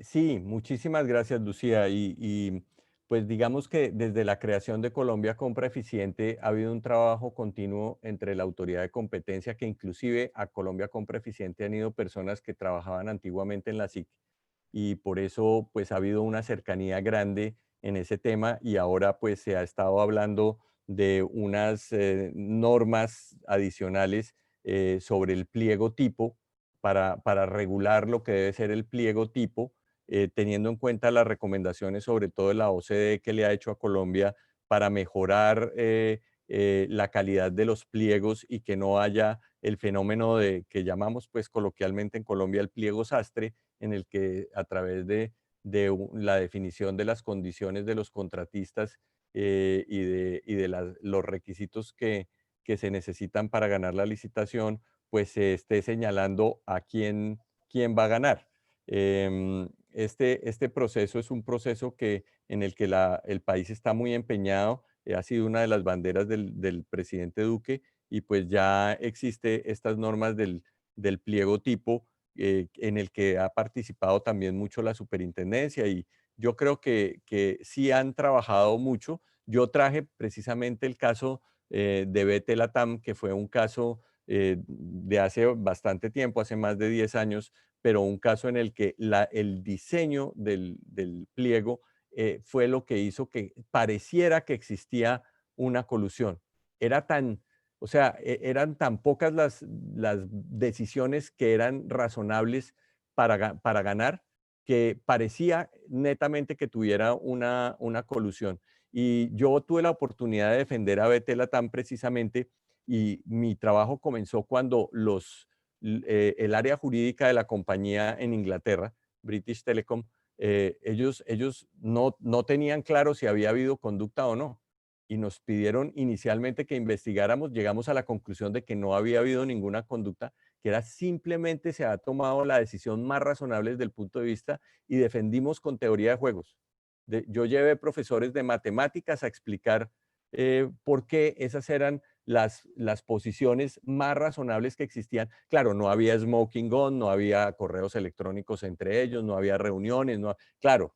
Sí, muchísimas gracias, Lucía. Y pues digamos que desde la creación de Colombia Compra Eficiente ha habido un trabajo continuo entre la autoridad de competencia, que inclusive a Colombia Compra Eficiente han ido personas que trabajaban antiguamente en la SIC, y por eso pues ha habido una cercanía grande en ese tema, y ahora pues se ha estado hablando de unas normas adicionales sobre el pliego tipo para regular lo que debe ser el pliego tipo, teniendo en cuenta las recomendaciones sobre todo de la OCDE que le ha hecho a Colombia para mejorar la calidad de los pliegos y que no haya el fenómeno que llamamos pues coloquialmente en Colombia el pliego sastre, en el que a través de la definición de las condiciones de los contratistas y de los requisitos que se necesitan para ganar la licitación, pues se esté señalando a quién va a ganar. Este proceso es un proceso en el que el país está muy empeñado, ha sido una de las banderas del presidente Duque, y pues ya existe estas normas del pliego tipo, en el que ha participado también mucho la superintendencia, y yo creo que sí han trabajado mucho. Yo traje precisamente el caso de BT Latam, que fue un caso de hace bastante tiempo, hace más de 10 años, pero un caso en el que el diseño del pliego fue lo que hizo que pareciera que existía una colusión. O sea, eran tan pocas las decisiones que eran razonables para ganar, que parecía netamente que tuviera una colusión. Y yo tuve la oportunidad de defender a BT Latam precisamente, y mi trabajo comenzó cuando el área jurídica de la compañía en Inglaterra, British Telecom, ellos no tenían claro si había habido conducta o no, y nos pidieron inicialmente que investigáramos. Llegamos a la conclusión de que no había habido ninguna conducta, que era simplemente se ha tomado la decisión más razonable desde el punto de vista, y defendimos con teoría de juegos. Yo llevé profesores de matemáticas a explicar por qué esas eran las posiciones más razonables que existían. Claro, no había smoking gun, no había correos electrónicos entre ellos, no había reuniones, claro,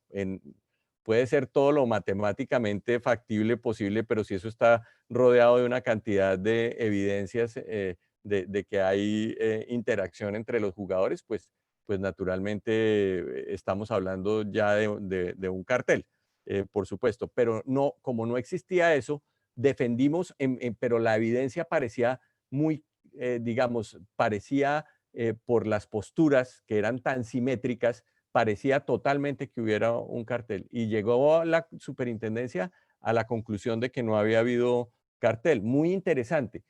puede ser todo lo matemáticamente factible posible, pero si eso está rodeado de una cantidad de evidencias de que hay interacción entre los jugadores, pues naturalmente estamos hablando ya de un cartel, por supuesto. Pero no, como no existía eso, defendimos, pero la evidencia parecía muy, digamos, parecía por las posturas que eran tan simétricas, parecía totalmente que hubiera un cartel. Y llegó la superintendencia a la conclusión de que no había habido cartel. Muy interesante,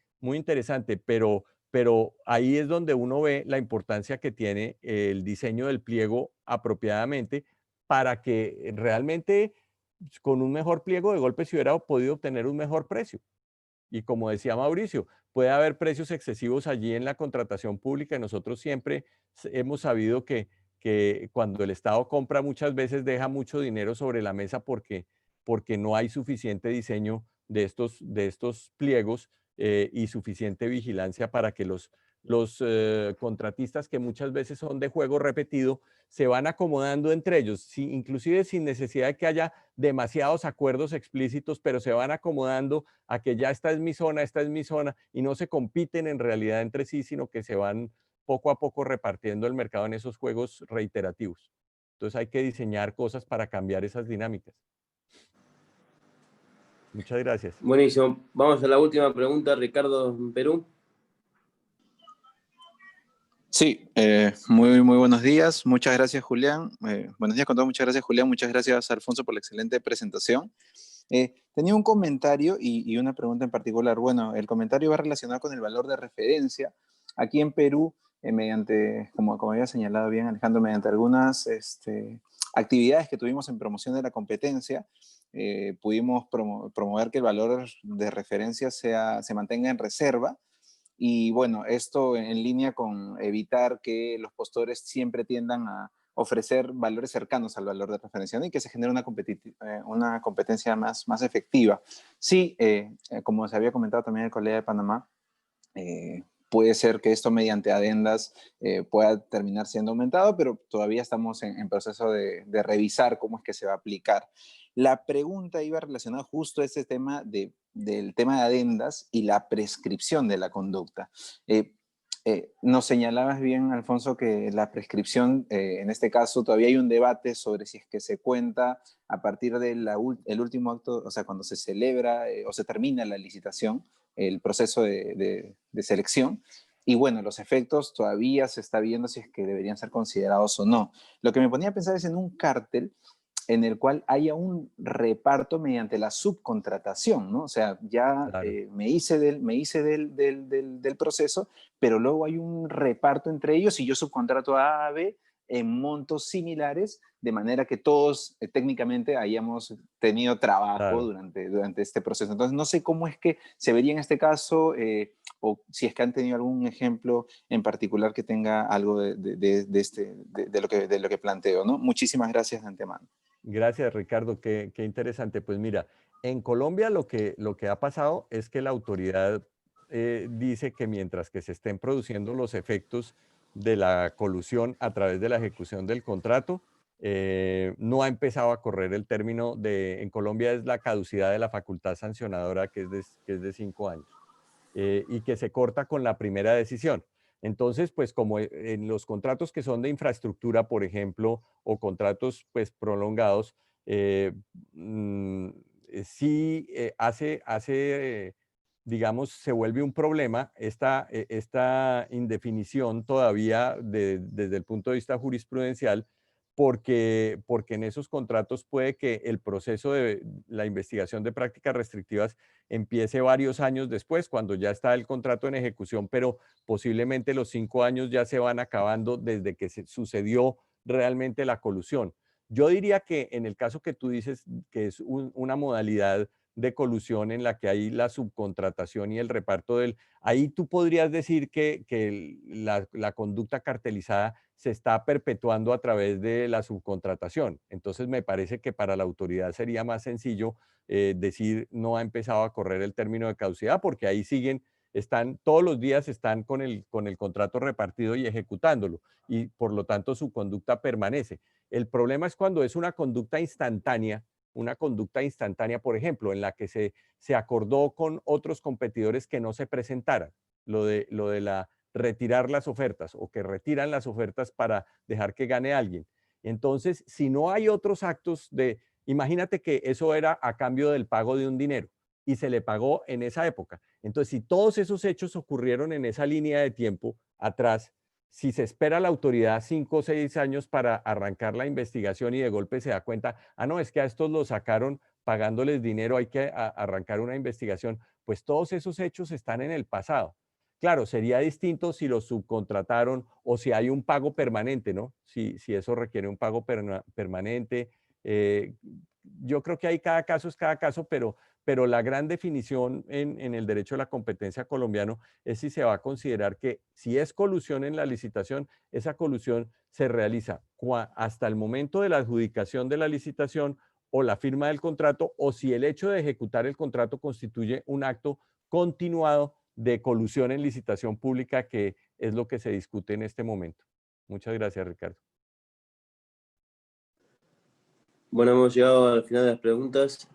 pero ahí es donde uno ve la importancia que tiene el diseño del pliego apropiadamente, para que realmente con un mejor pliego de golpe se hubiera podido obtener un mejor precio. Y como decía Mauricio, puede haber precios excesivos allí en la contratación pública, y nosotros siempre hemos sabido que cuando el Estado compra, muchas veces deja mucho dinero sobre la mesa porque no hay suficiente diseño de estos pliegos y suficiente vigilancia para que los contratistas, que muchas veces son de juego repetido, se van acomodando entre ellos, inclusive sin necesidad de que haya demasiados acuerdos explícitos, pero se van acomodando a que ya esta es mi zona, y no se compiten en realidad entre sí, sino que se van poco a poco repartiendo el mercado en esos juegos reiterativos. Entonces hay que diseñar cosas para cambiar esas dinámicas. Muchas gracias. Buenísimo. Vamos a la última pregunta, Ricardo, en Perú. Sí, muy buenos días. Muchas gracias, Julián. Buenos días con todos. Muchas gracias, Julián. Muchas gracias, Alfonso, por la excelente presentación. Tenía un comentario y una pregunta en particular. Bueno, el comentario va relacionado con el valor de referencia. Aquí en Perú, mediante, como había señalado bien Alejandro, mediante algunas actividades que tuvimos en promoción de la competencia, pudimos promover que el valor de referencia se mantenga en reserva. Y bueno, esto en línea con evitar que los postores siempre tiendan a ofrecer valores cercanos al valor de referencia, ¿no? Y que se genere una competencia más efectiva. Sí, como se había comentado también el colega de Panamá, puede ser que esto mediante adendas pueda terminar siendo aumentado, pero todavía estamos en proceso de revisar cómo es que se va a aplicar. La pregunta iba relacionada justo a ese tema del tema de adendas y la prescripción de la conducta. Nos señalabas bien, Alfonso, que la prescripción, en este caso, todavía hay un debate sobre si es que se cuenta a partir del último acto, o sea, cuando se celebra o se termina la licitación, el proceso de selección. Y bueno, los efectos todavía se está viendo si es que deberían ser considerados o no. Lo que me ponía a pensar es en un cártel en el cual haya un reparto mediante la subcontratación, ¿no? O sea, ya Claro. me hice del proceso, pero luego hay un reparto entre ellos y yo subcontrato a A, B en montos similares, de manera que todos técnicamente hayamos tenido trabajo Claro. durante este proceso. Entonces, no sé cómo es que se vería en este caso, o si es que han tenido algún ejemplo en particular que tenga algo de lo que planteo, ¿no? Muchísimas gracias de antemano. Gracias, Ricardo. Qué interesante. Pues mira, en Colombia lo que ha pasado es que la autoridad dice que mientras que se estén produciendo los efectos de la colusión a través de la ejecución del contrato, no ha empezado a correr el término en Colombia es la caducidad de la facultad sancionadora, que es de 5 años, y que se corta con la primera decisión. Entonces, pues como en los contratos que son de infraestructura, por ejemplo, o contratos pues prolongados, sí digamos, se vuelve un problema esta indefinición todavía desde el punto de vista jurisprudencial, porque en esos contratos puede que el proceso de la investigación de prácticas restrictivas empiece varios años después, cuando ya está el contrato en ejecución, pero posiblemente los 5 años ya se van acabando desde que se sucedió realmente la colusión. Yo diría que en el caso que tú dices, que es una modalidad de colusión en la que hay la subcontratación y el reparto ahí tú podrías decir que la conducta cartelizada se está perpetuando a través de la subcontratación. Entonces me parece que para la autoridad sería más sencillo decir no ha empezado a correr el término de caducidad, porque ahí todos los días están con el contrato repartido y ejecutándolo, y por lo tanto su conducta permanece. El problema es cuando es una conducta instantánea, por ejemplo, en la que se acordó con otros competidores que no se presentaran, lo de retirar las ofertas, o que retiran las ofertas para dejar que gane alguien. Entonces, si no hay otros actos imagínate que eso era a cambio del pago de un dinero y se le pagó en esa época. Entonces, si todos esos hechos ocurrieron en esa línea de tiempo atrás, si se espera la autoridad 5 o 6 años para arrancar la investigación y de golpe se da cuenta, no, es que a estos los sacaron pagándoles dinero, hay que arrancar una investigación, pues todos esos hechos están en el pasado. Claro, sería distinto si los subcontrataron o si hay un pago permanente, ¿no? Si eso requiere un pago permanente. Yo creo que ahí cada caso es cada caso, pero la gran definición en el derecho de la competencia colombiano es si se va a considerar que si es colusión en la licitación, esa colusión se realiza hasta el momento de la adjudicación de la licitación o la firma del contrato, o si el hecho de ejecutar el contrato constituye un acto continuado de colusión en licitación pública, que es lo que se discute en este momento. Muchas gracias, Ricardo. Bueno, hemos llegado al final de las preguntas.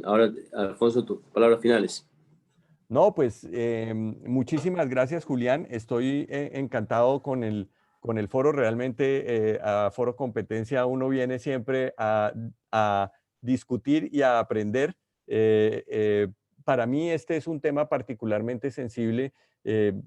Ahora, Alfonso, tus palabras finales. No, pues muchísimas gracias, Julián. Estoy encantado con el foro. Realmente a Foro Competencia uno viene siempre a discutir y a aprender. Para mí este es un tema particularmente sensible.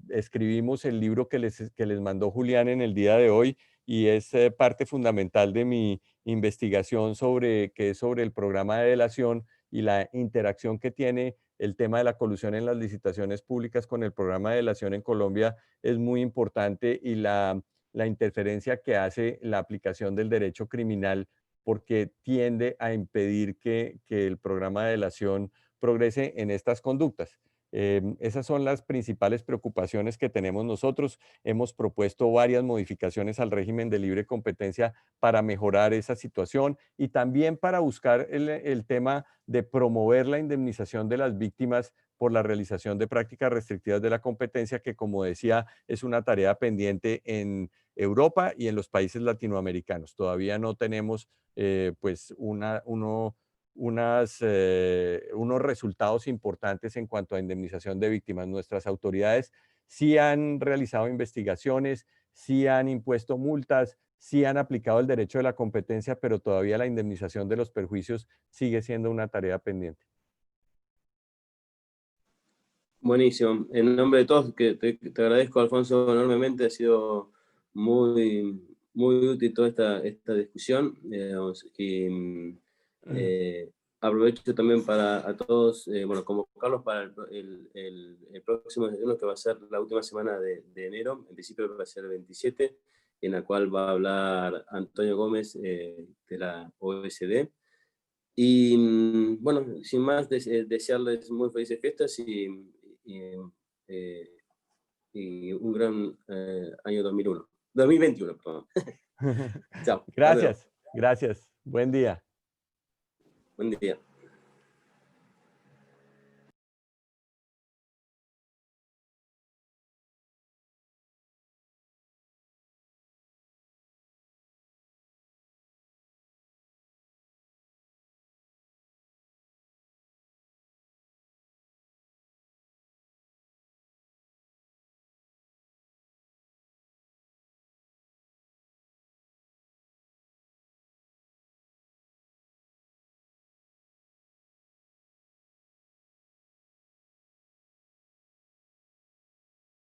Escribimos el libro que les mandó Julián en el día de hoy y es parte fundamental de mi investigación que es sobre el programa de delación y la interacción que tiene el tema de la colusión en las licitaciones públicas con el programa de delación en Colombia es muy importante, y la interferencia que hace la aplicación del derecho criminal, porque tiende a impedir que el programa de delación progrese en estas conductas. Esas son las principales preocupaciones que tenemos nosotros. Hemos propuesto varias modificaciones al régimen de libre competencia para mejorar esa situación y también para buscar el tema de promover la indemnización de las víctimas por la realización de prácticas restrictivas de la competencia, que, como decía, es una tarea pendiente en Europa y en los países latinoamericanos. Todavía no tenemos pues unos resultados importantes en cuanto a indemnización de víctimas. Nuestras autoridades sí han realizado investigaciones, sí han impuesto multas, sí han aplicado el derecho de la competencia, pero todavía la indemnización de los perjuicios sigue siendo una tarea pendiente. Buenísimo. En nombre de todos, que te agradezco, Alfonso, enormemente. Ha sido muy, muy útil toda esta discusión. Aprovecho también para a todos, convocarlos para el próximo desayuno, que va a ser la última semana de enero. En principio va a ser el 27, en la cual va a hablar Antonio Gómez de la OSD. Y bueno, sin más, desearles muy felices fiestas y un gran año 2021. Perdón. Chao. Gracias, gracias. Buen día. Buen día.